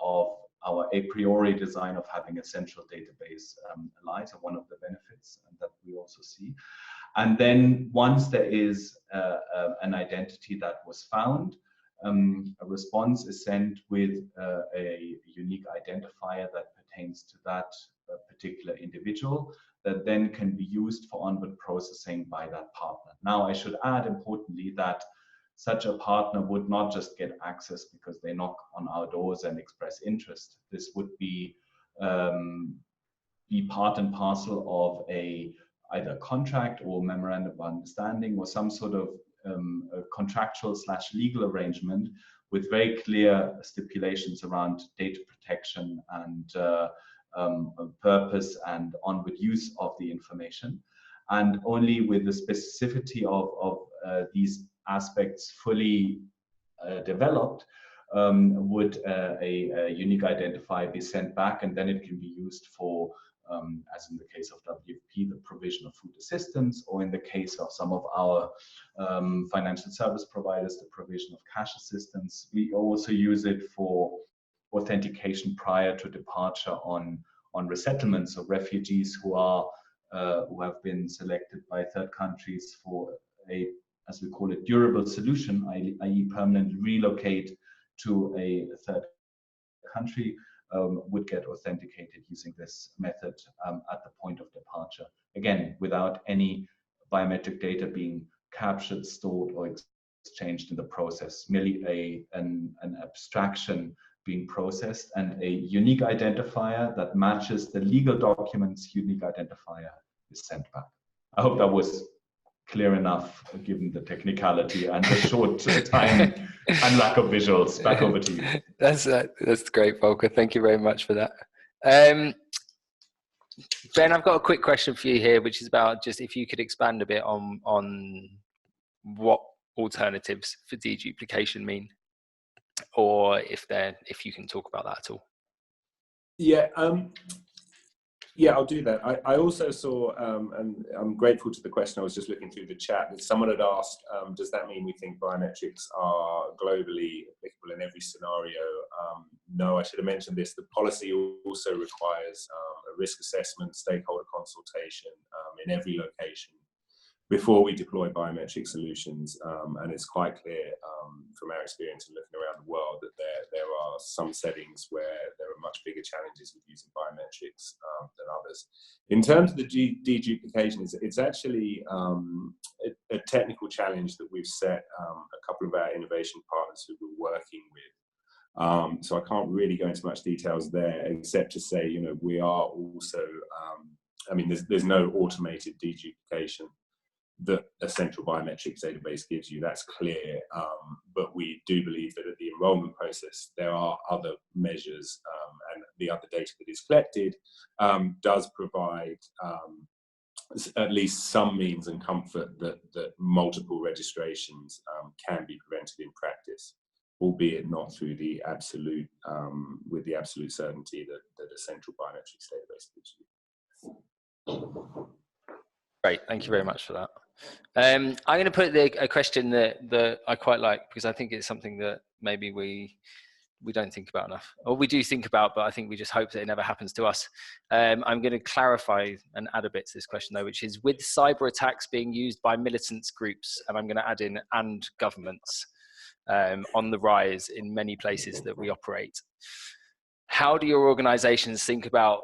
of our a priori design of having a central database lies, and one of the benefits that we also see. And then once there is an identity that was found, a response is sent with a unique identifier that pertains to that particular individual, that then can be used for onward processing by that partner. Now, I should add importantly that such a partner would not just get access because they knock on our doors and express interest. This would be part and parcel of either contract or memorandum of understanding or some sort of contractual / legal arrangement with very clear stipulations around data protection and purpose and onward use of the information. And only with the specificity of these aspects fully developed would a unique identifier be sent back, and then it can be used for, as in the case of WFP, the provision of food assistance, or in the case of some of our financial service providers, the provision of cash assistance. We also use it for authentication prior to departure on resettlements of refugees who have been selected by third countries for a, as we call it, durable solution, i.e. permanently relocate to a third country, would get authenticated using this method at the point of departure. Again, without any biometric data being captured, stored, or exchanged in the process, merely an abstraction being processed, and a unique identifier that matches the legal document's unique identifier is sent back. I hope that was clear enough given the technicality and the short time and lack of visuals. Back over to you. That's great, Volker. Thank you very much for that. Ben, I've got a quick question for you here, which is about just if you could expand a bit on what alternatives for deduplication mean, or if you can talk about that at all. Yeah, yeah, I'll do that. I also saw, and I'm grateful to the question. I was just looking through the chat that someone had asked, does that mean we think biometrics are globally applicable in every scenario? No, I should have mentioned this. The policy also requires a risk assessment, stakeholder consultation in every location before we deploy biometric solutions. And it's quite clear from our experience in looking around the world that there are some settings where there are much bigger challenges with using biometrics than others. In terms of the deduplication, it's actually a technical challenge that we've set a couple of our innovation partners who we're working with. So I can't really go into much details there, except to say, you know, we are also, I mean, there's no automated deduplication that a central biometrics database gives you, that's clear, but we do believe that at the enrollment process there are other measures, and the other data that is collected does provide at least some means and comfort that multiple registrations can be prevented in practice, albeit not through the absolute with the absolute certainty that a central biometrics database gives you. Great, thank you very much for that. I'm going to put a question that I quite like, because I think it's something that maybe we don't think about enough, or we do think about, but I think we just hope that it never happens to us. I'm going to clarify and add a bit to this question though, which is, with cyber attacks being used by militant groups, and I'm going to add in and governments on the rise in many places that we operate, how do your organizations think about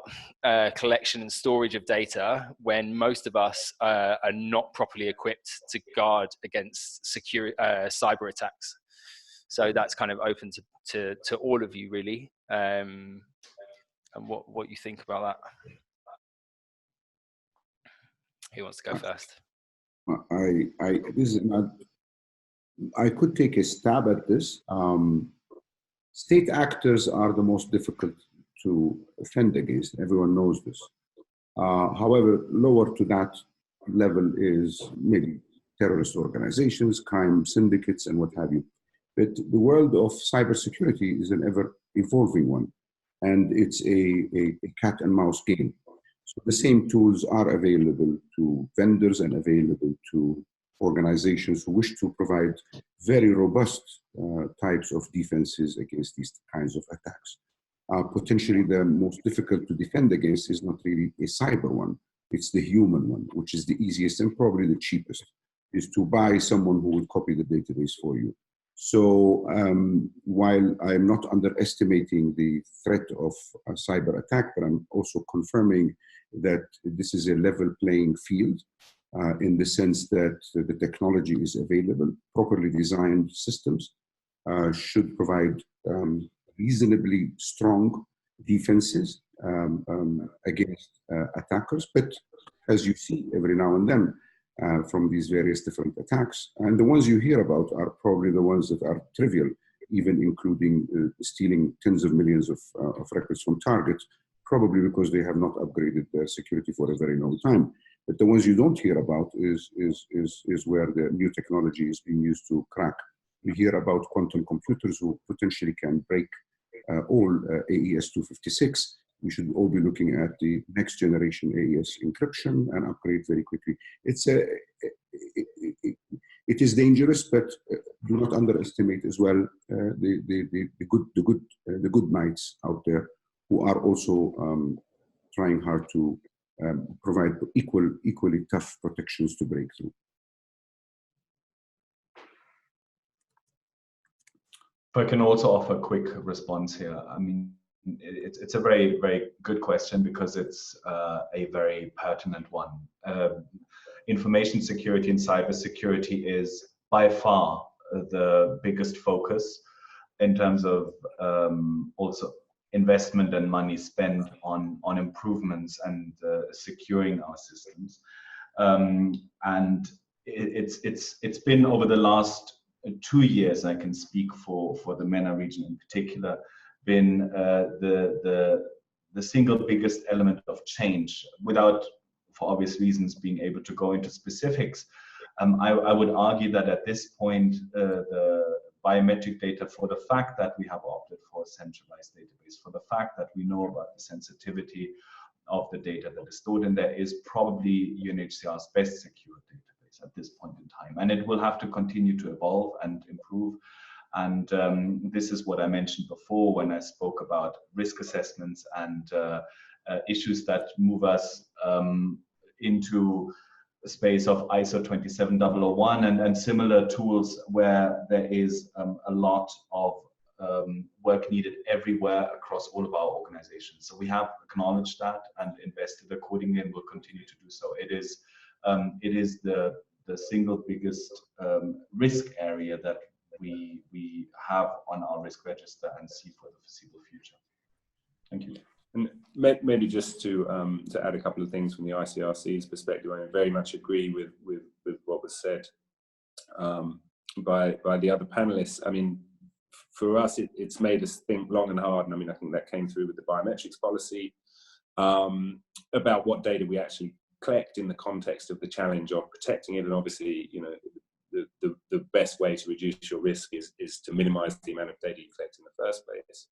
collection and storage of data when most of us are not properly equipped to guard against cyber attacks? So that's kind of open to all of you, really, and what you think about that. Who wants to go first? I could take a stab at this. State actors are the most difficult to offend against. Everyone knows this. However, lower to that, level is maybe terrorist organizations, crime syndicates, and what have you. But the world of cybersecurity is an ever-evolving one, and it's a cat and mouse game. So the same tools are available to vendors and available to organizations who wish to provide very robust types of defenses against these kinds of attacks. Potentially the most difficult to defend against is not really a cyber one, it's the human one, which is the easiest and probably the cheapest, is to buy someone who will copy the database for you. So while I'm not underestimating the threat of a cyber attack, but I'm also confirming that this is a level playing field in the sense that the technology is available. Properly designed systems should provide reasonably strong defenses against attackers. But as you see every now and then from these various different attacks, and the ones you hear about are probably the ones that are trivial, even including stealing tens of millions of records from targets, probably because they have not upgraded their security for a very long time. But the ones you don't hear about is where the new technology is being used to crack. We hear about quantum computers who potentially can break all AES 256. We should all be looking at the next generation AES encryption and upgrade very quickly. It is dangerous, but do not underestimate as well the good knights out there who are also trying hard to provide equally tough protections to break through. If I can also offer a quick response here. I mean, it's a very, very good question because it's a very pertinent one. Information security and cybersecurity is by far the biggest focus in terms of also investment and money spent on improvements and securing our systems. And it's been over the last 2 years, I can speak for the MENA region in particular, been the single biggest element of change. Without, for obvious reasons, being able to go into specifics, I would argue that at this point, the biometric data, for the fact that we have opted for a centralized database, for the fact that we know about the sensitivity of the data that is stored in there, is probably UNHCR's best secured database at this point in time. And it will have to continue to evolve and improve. And this is what I mentioned before when I spoke about risk assessments and issues that move us into a space of ISO 27001 and similar tools where there is a lot of work needed everywhere across all of our organizations. So we have acknowledged that and invested accordingly and will continue to do so. It is the single biggest risk area that we have on our risk register and see for the foreseeable future. Thank you. And maybe just to add a couple of things from the ICRC's perspective, I very much agree with what was said by the other panelists. I mean, for us, it's made us think long and hard, and I mean, I think that came through with the biometrics policy about what data we actually collect in the context of the challenge of protecting it. And obviously, you know, the best way to reduce your risk is to minimize the amount of data you collect in the first place.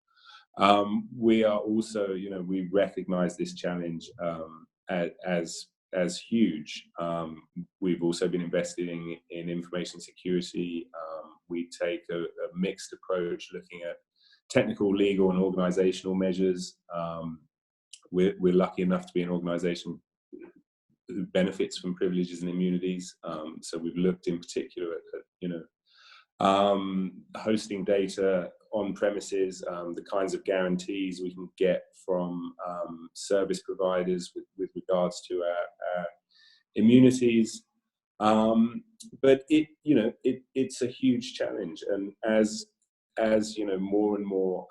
We are also, you know, we recognize this challenge as huge. We've also been investing in information security. We take a mixed approach, looking at technical, legal, and organizational measures. We're lucky enough to be an organization who benefits from privileges and immunities. So we've looked in particular at you know, hosting data on premises, the kinds of guarantees we can get from service providers with regards to our immunities. But it's a huge challenge, and as you know, more and more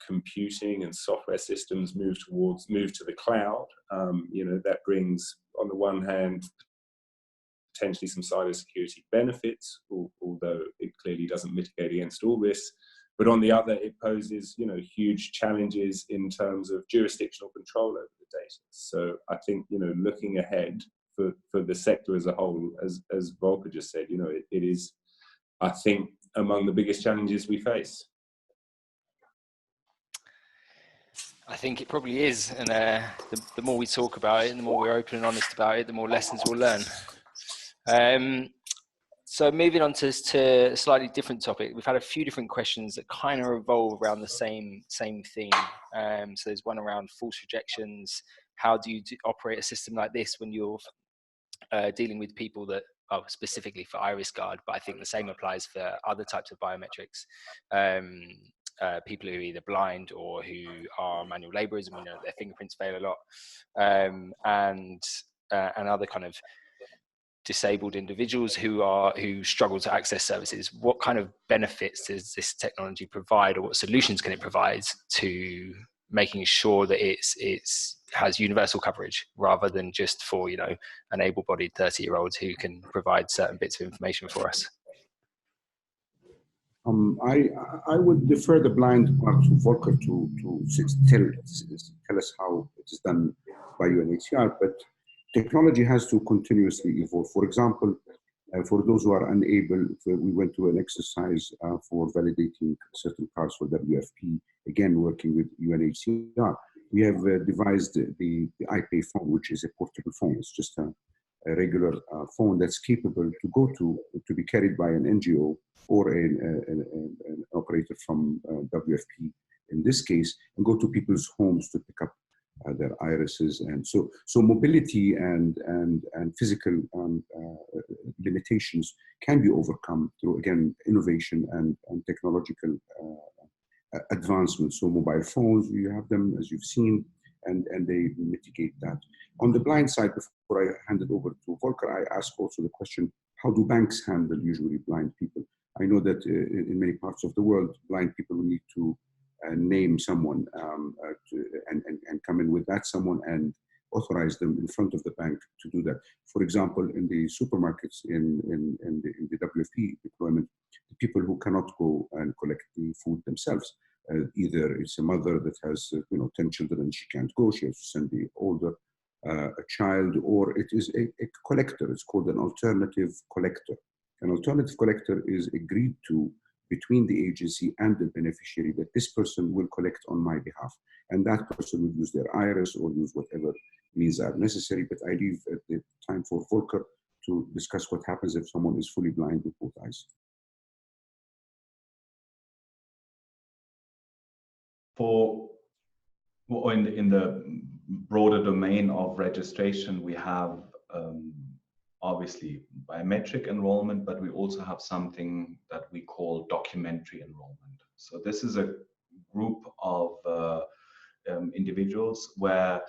computing and software systems move to the cloud, you know, that brings, on the one hand, potentially some cybersecurity benefits, although it clearly doesn't mitigate against all risks. But on the other, it poses, you know, huge challenges in terms of jurisdictional control over the data. So I think, you know, looking ahead, for the sector as a whole, as Volker just said, you know, it is, I think, among the biggest challenges we face. I think it probably is, and the more we talk about it, and the more we're open and honest about it, the more lessons we'll learn. So moving on to a slightly different topic, we've had a few different questions that kind of revolve around the same theme. So there's one around false rejections. How do you operate a system like this when you're dealing with people that, specifically for iris guard, but I think the same applies for other types of biometrics. People who are either blind or who are manual laborers, and we know their fingerprints fail a lot, and other kind of disabled individuals who struggle to access services. What kind of benefits does this technology provide, or what solutions can it provide to making sure that it's has universal coverage, rather than just for, you know, an able-bodied 30-year-olds who can provide certain bits of information for us? I would defer the blind part to Volker to tell us how it is done by UNHCR, but technology has to continuously evolve. For example, for those who are unable, we went to an exercise for validating certain cards for WFP, again working with UNHCR. We have devised the iPay phone, which is a portable phone. It's just a regular phone that's capable to be carried by an NGO or an operator from WFP in this case, and go to people's homes to pick up their irises. And so mobility and physical limitations can be overcome through, again, innovation and technological advancements. So mobile phones, you have them, as you've seen, and they mitigate that. On the blind side, before I hand it over to Volker, I ask also the question, how do banks handle usually blind people? I know that in many parts of the world, blind people will need to name someone and come in with that someone and authorize them in front of the bank to do that. For example, in the supermarkets in the WFP deployment, the people who cannot go and collect the food themselves, either it's a mother that has 10 children and she can't go, she has to send the older a child, or it is a collector. It's called an alternative collector. An alternative collector is agreed to between the agency and the beneficiary, that this person will collect on my behalf. And that person will use their iris or use whatever means are necessary. But I leave the time for Volker to discuss what happens if someone is fully blind with both eyes. In the broader domain of registration, we have obviously biometric enrollment, but we also have something that we call documentary enrollment. So this is a group of individuals where,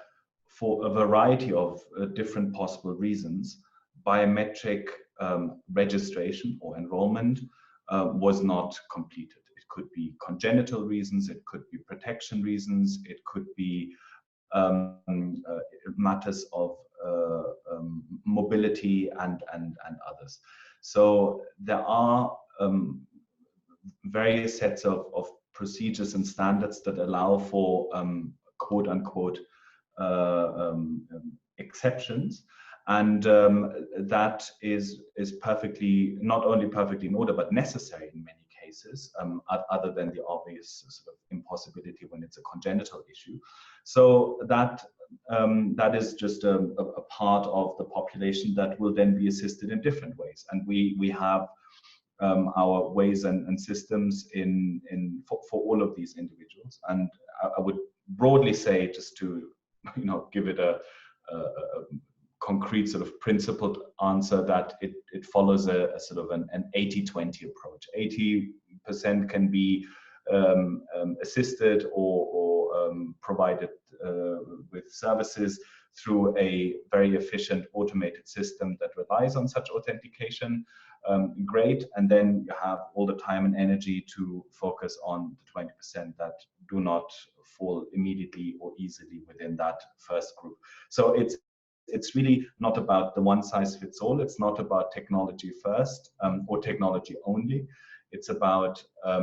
for a variety of different possible reasons, biometric registration or enrollment was not completed. It could be congenital reasons, it could be protection reasons, it could be matters of mobility and others. So there are various sets of procedures and standards that allow for quote unquote exceptions, and that is perfectly, not only perfectly in order, but necessary in many cases, other than the obvious sort of impossibility when it's a congenital issue. So that is just a part of the population that will then be assisted in different ways. And we have our ways and systems for all of these individuals. And I would broadly say, just to give it a concrete sort of principled answer, that it follows a sort of an 80-20 approach. 80% can be assisted or provided with services through a very efficient automated system that relies on such authentication. Great. And then you have all the time and energy to focus on the 20% that do not fall immediately or easily within that first group. So it's really not about the one size fits all. It's not about technology first or technology only. It's about a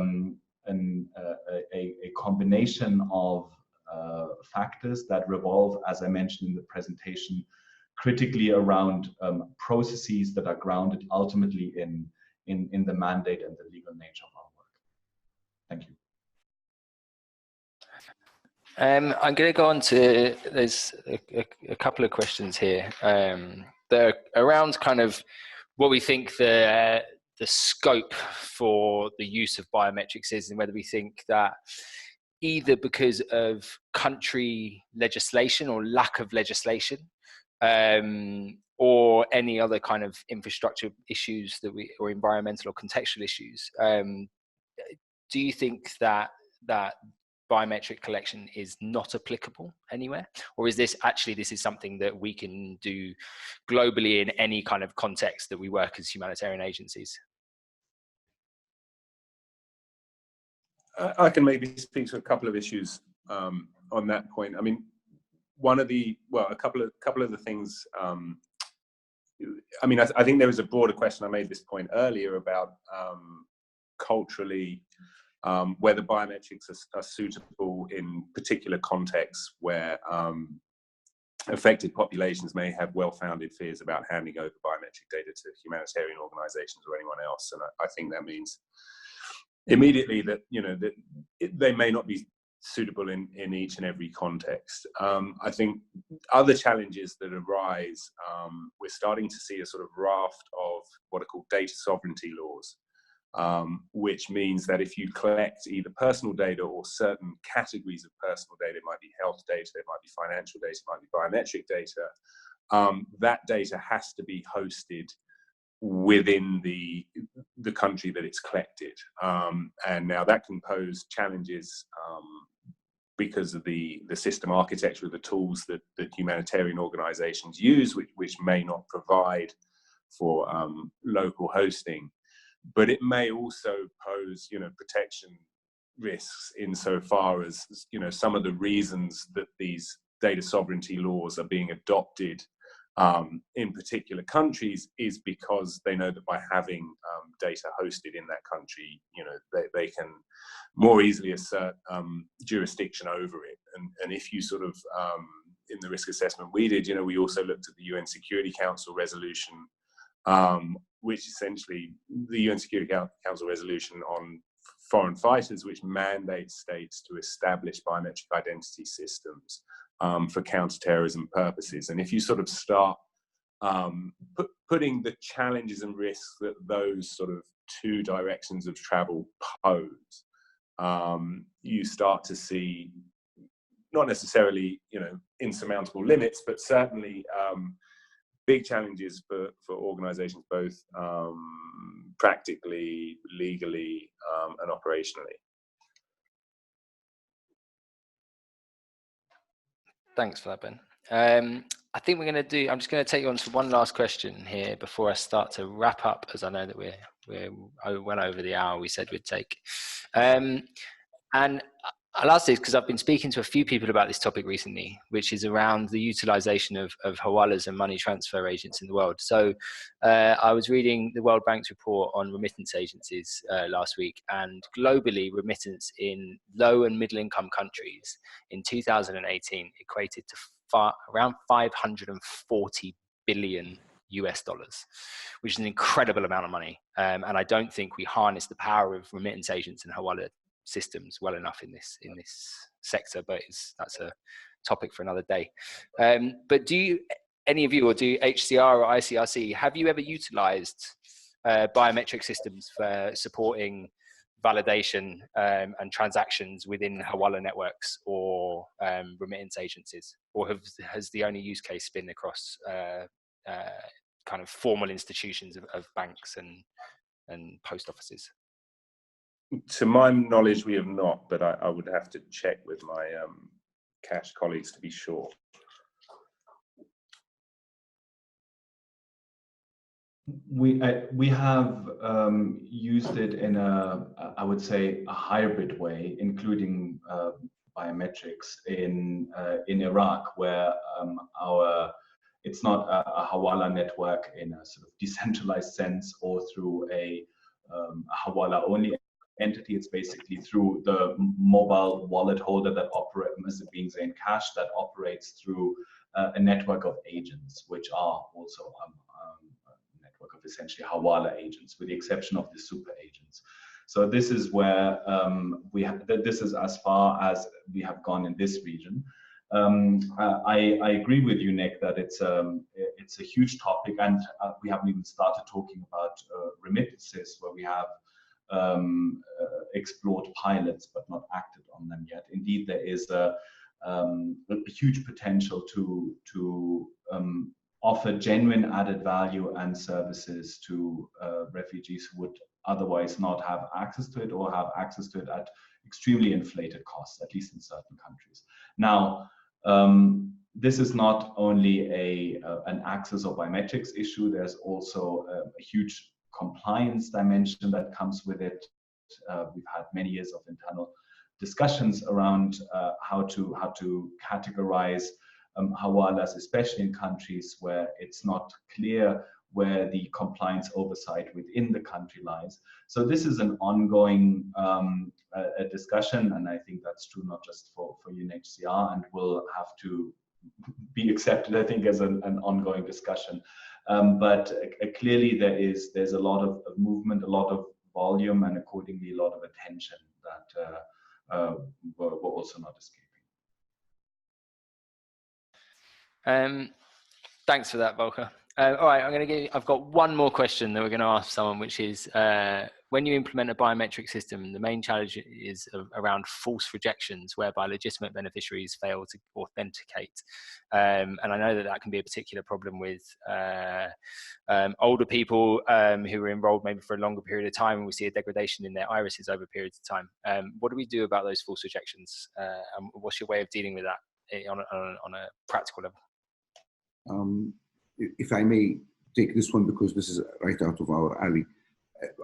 combination of factors that revolve, as I mentioned in the presentation, critically around processes that are grounded ultimately in the mandate and the legal nature of our work. Thank you. I'm going to go on to, there's a couple of questions here that are around kind of what we think the scope for the use of biometrics is, and whether we think that either because of country legislation or lack of legislation, or any other kind of infrastructure issues that or environmental or contextual issues, do you think that biometric collection is not applicable anywhere, or is this is something that we can do globally in any kind of context that we work as humanitarian agencies? I can maybe speak to a couple of issues on that point. I mean, a couple of the things. I mean, I think there was a broader question. I made this point earlier about culturally whether biometrics are suitable in particular contexts where affected populations may have well-founded fears about handing over biometric data to humanitarian organizations or anyone else. And I think that means immediately that, you know, that they may not be suitable in each and every context. I think other challenges that arise, we're starting to see a sort of raft of what are called data sovereignty laws, which means that if you collect either personal data or certain categories of personal data, it might be health data, it might be financial data, it might be biometric data, that data has to be hosted within the country that it's collected. And now that can pose challenges because of the system architecture of the tools that humanitarian organizations use, which may not provide for local hosting. But it may also pose, you know, protection risks insofar as, you know, some of the reasons that these data sovereignty laws are being adopted in particular countries is because they know that by having data hosted in that country, you know, they can more easily assert jurisdiction over it. And if you sort of, in the risk assessment we did, you know, we also looked at the UN Security Council resolution, which essentially the UN Security Council resolution on foreign fighters, which mandates states to establish biometric identity systems for counterterrorism purposes. And if you sort of start putting the challenges and risks that those sort of two directions of travel pose, you start to see not necessarily, you know, insurmountable limits, but certainly big challenges for organizations, both practically, legally, and operationally. Thanks for that, Ben. I think we're going to I'm just going to take you on to one last question here before I start to wrap up, as I know that we're well over the hour we said we'd take. And I'll ask this because I've been speaking to a few people about this topic recently, which is around the utilization of hawalas and money transfer agents in the world. So I was reading the World Bank's report on remittance agencies last week, and globally remittance in low and middle income countries in 2018 equated to around 540 billion US dollars, which is an incredible amount of money. And I don't think we harness the power of remittance agents and hawala systems well enough in this sector, but that's a topic for another day. But do any of you, or do HCR or ICRC, have you ever utilized biometric systems for supporting validation and transactions within hawala networks or remittance agencies, or has the only use case been across kind of formal institutions of banks and post offices? To my knowledge, we have not, but I would have to check with my cash colleagues to be sure. We have used it in I would say a hybrid way, including biometrics in Iraq, where it's not a hawala network in a sort of decentralized sense or through a hawala only entity. It's basically through the mobile wallet holder that operates, as it being Zain Cash, that operates through a network of agents, which are also a network of essentially Hawala agents, with the exception of the super agents. So this is where this is as far as we have gone in this region. I agree with you, Nick, that it's a huge topic, and we haven't even started talking about remittances, where we have explored pilots but not acted on them yet. Indeed, there is a huge potential to offer genuine added value and services to refugees who would otherwise not have access to it, or have access to it at extremely inflated costs, at least in certain countries. Now, this is not only an access or biometrics issue. There's also a huge compliance dimension that comes with it. We've had many years of internal discussions around how to categorize hawalas, especially in countries where it's not clear where the compliance oversight within the country lies. So this is an ongoing a discussion, and I think that's true not just for UNHCR, and will have to be accepted, I think, as an ongoing discussion. But clearly there's a lot of movement, a lot of volume, and accordingly a lot of attention that we're also not escaping. Thanks for that, Volker. All right, I've got one more question that we're going to ask someone, which is, when you implement a biometric system, the main challenge is around false rejections, whereby legitimate beneficiaries fail to authenticate. And I know that can be a particular problem with older people who were enrolled maybe for a longer period of time, and we see a degradation in their irises over periods of time. What do we do about those false rejections? And what's your way of dealing with that on a practical level? If I may take this one, because this is right out of our alley.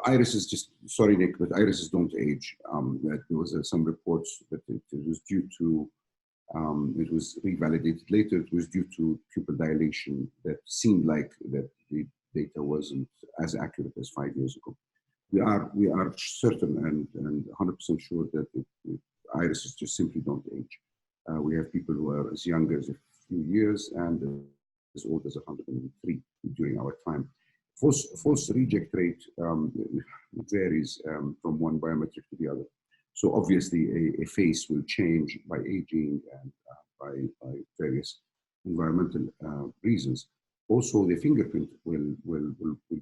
Irises, just sorry, Nick, but irises don't age. That there was some reports that it was due to, it was revalidated later, it was due to pupil dilation that seemed like that the data wasn't as accurate as 5 years ago. We are certain and 100% sure that irises just simply don't age. We have people who are as young as a few years and as old as 103 during our time. False reject rate varies from one biometric to the other. So obviously a face will change by aging and by various environmental reasons. Also, the fingerprint will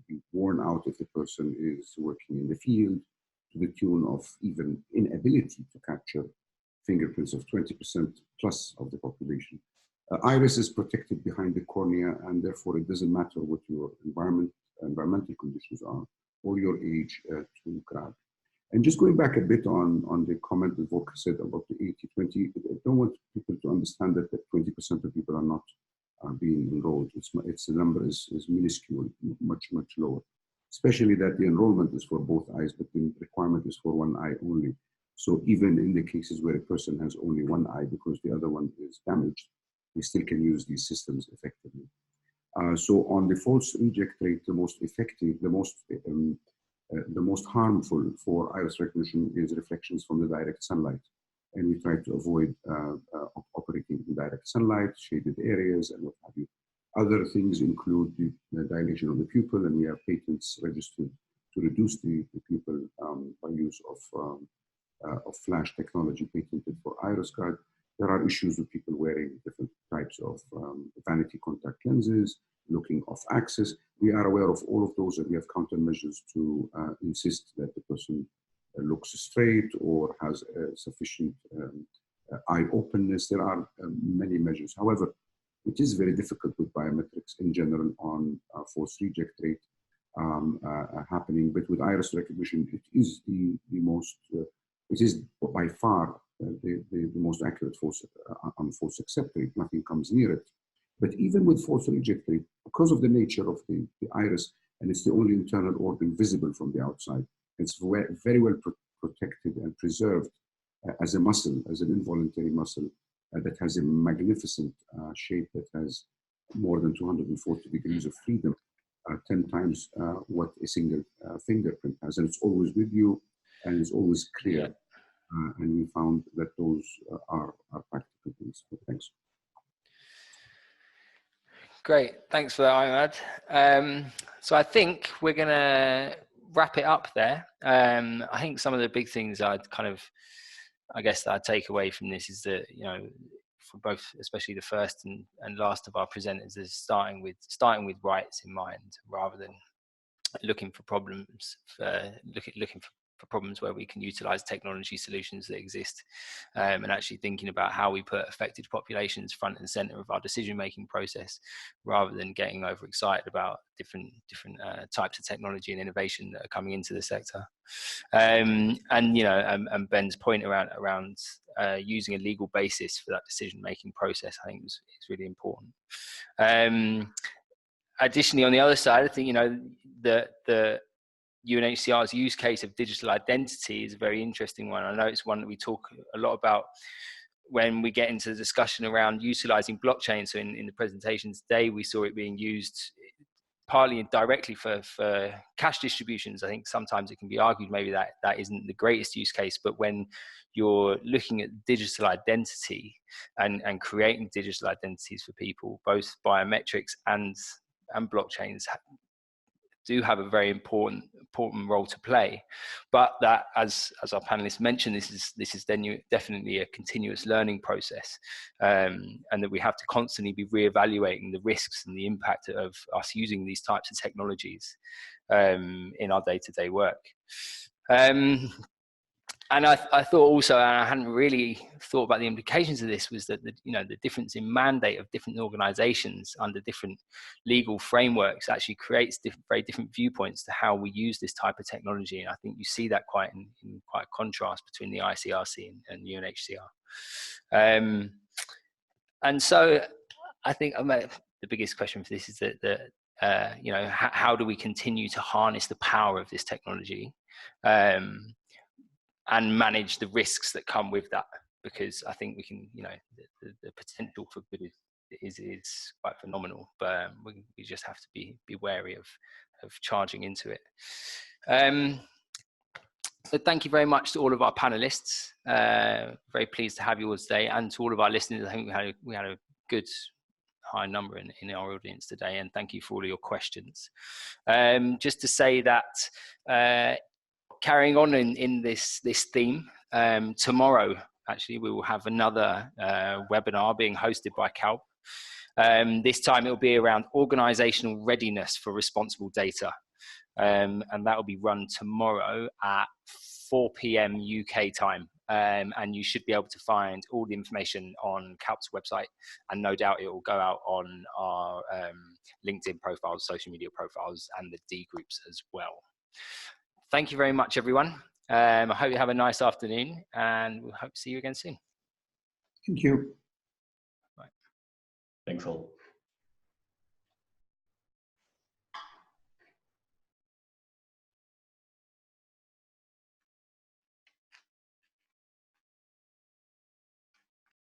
be worn out if the person is working in the field, to the tune of even inability to capture fingerprints of 20% plus of the population. Iris is protected behind the cornea, and therefore it doesn't matter what your environmental conditions are or your age to grab. And just going back a bit on the comment that Volker said about the 80-20, I don't want people to understand that 20% of people are not being enrolled. The number is minuscule, much lower. Especially that the enrollment is for both eyes, but the requirement is for one eye only. So even in the cases where a person has only one eye because the other one is damaged, we still can use these systems effectively. So on the false reject rate, the most effective, the most harmful for iris recognition is reflections from the direct sunlight. And we try to avoid operating in direct sunlight, shaded areas, and what have you. Other things include the dilation of the pupil, and we have patents registered to reduce the pupil by use of flash technology patented for iris guard. There are issues with people wearing different types of vanity contact lenses, looking off axis. We are aware of all of those, and we have countermeasures to insist that the person looks straight or has sufficient eye openness. There are many measures. However, it is very difficult with biometrics in general on false reject rate happening, but with iris recognition, it is the most, it is by far the most accurate false accept rate. Nothing comes near it. But even with false reject rate, because of the nature of the iris, and it's the only internal organ visible from the outside, it's very well protected and preserved as a muscle, as an involuntary muscle that has a magnificent shape that has more than 240 degrees of freedom, 10 times what a single fingerprint has. And it's always with you, and it's always clear. And we found that those are practical things. Thanks. Great, thanks for that, Ahmad. So I think we're going to wrap it up there. I think some of the big things I guess that I take away from this is that, you know, for both, especially the first and last of our presenters, is starting with rights in mind rather than looking for problems, looking for problems where we can utilize technology solutions that exist, and actually thinking about how we put affected populations front and center of our decision-making process, rather than getting overexcited about different types of technology and innovation that are coming into the sector. And you know, and Ben's point around using a legal basis for that decision-making process, I think is really important. Additionally, on the other side, I think, you know, the UNHCR's use case of digital identity is a very interesting one. I know it's one that we talk a lot about when we get into the discussion around utilizing blockchain. So in the presentation today, we saw it being used partly and directly for cash distributions. I think sometimes it can be argued maybe that isn't the greatest use case, but when you're looking at digital identity and creating digital identities for people, both biometrics and blockchains do have a very important role to play. But that, as our panelists mentioned, this is then definitely a continuous learning process, and that we have to constantly be reevaluating the risks and the impact of us using these types of technologies in our day-to-day work. And I thought also, and I hadn't really thought about the implications of this, was that the difference in mandate of different organizations under different legal frameworks actually creates very different viewpoints to how we use this type of technology. And I think you see that quite in quite contrast between the ICRC and UNHCR. And so I think the biggest question for this is that how do we continue to harness the power of this technology? And manage the risks that come with that, because I think we can, the potential for good is quite phenomenal, but we just have to be wary of charging into it. So thank you very much to all of our panelists. Very pleased to have you all today, and to all of our listeners. I think we had a good high number in our audience today, and thank you for all of your questions. Just to say that carrying on in this theme, tomorrow actually we will have another webinar being hosted by CaLP. This time it will be around organizational readiness for responsible data, and that will be run tomorrow at 4 p.m. UK time, and you should be able to find all the information on CaLP's website, and no doubt it will go out on our LinkedIn profiles, social media profiles, and the D groups as well. Thank you very much, everyone. I hope you have a nice afternoon, and we'll hope to see you again soon. Thank you. Thanks all.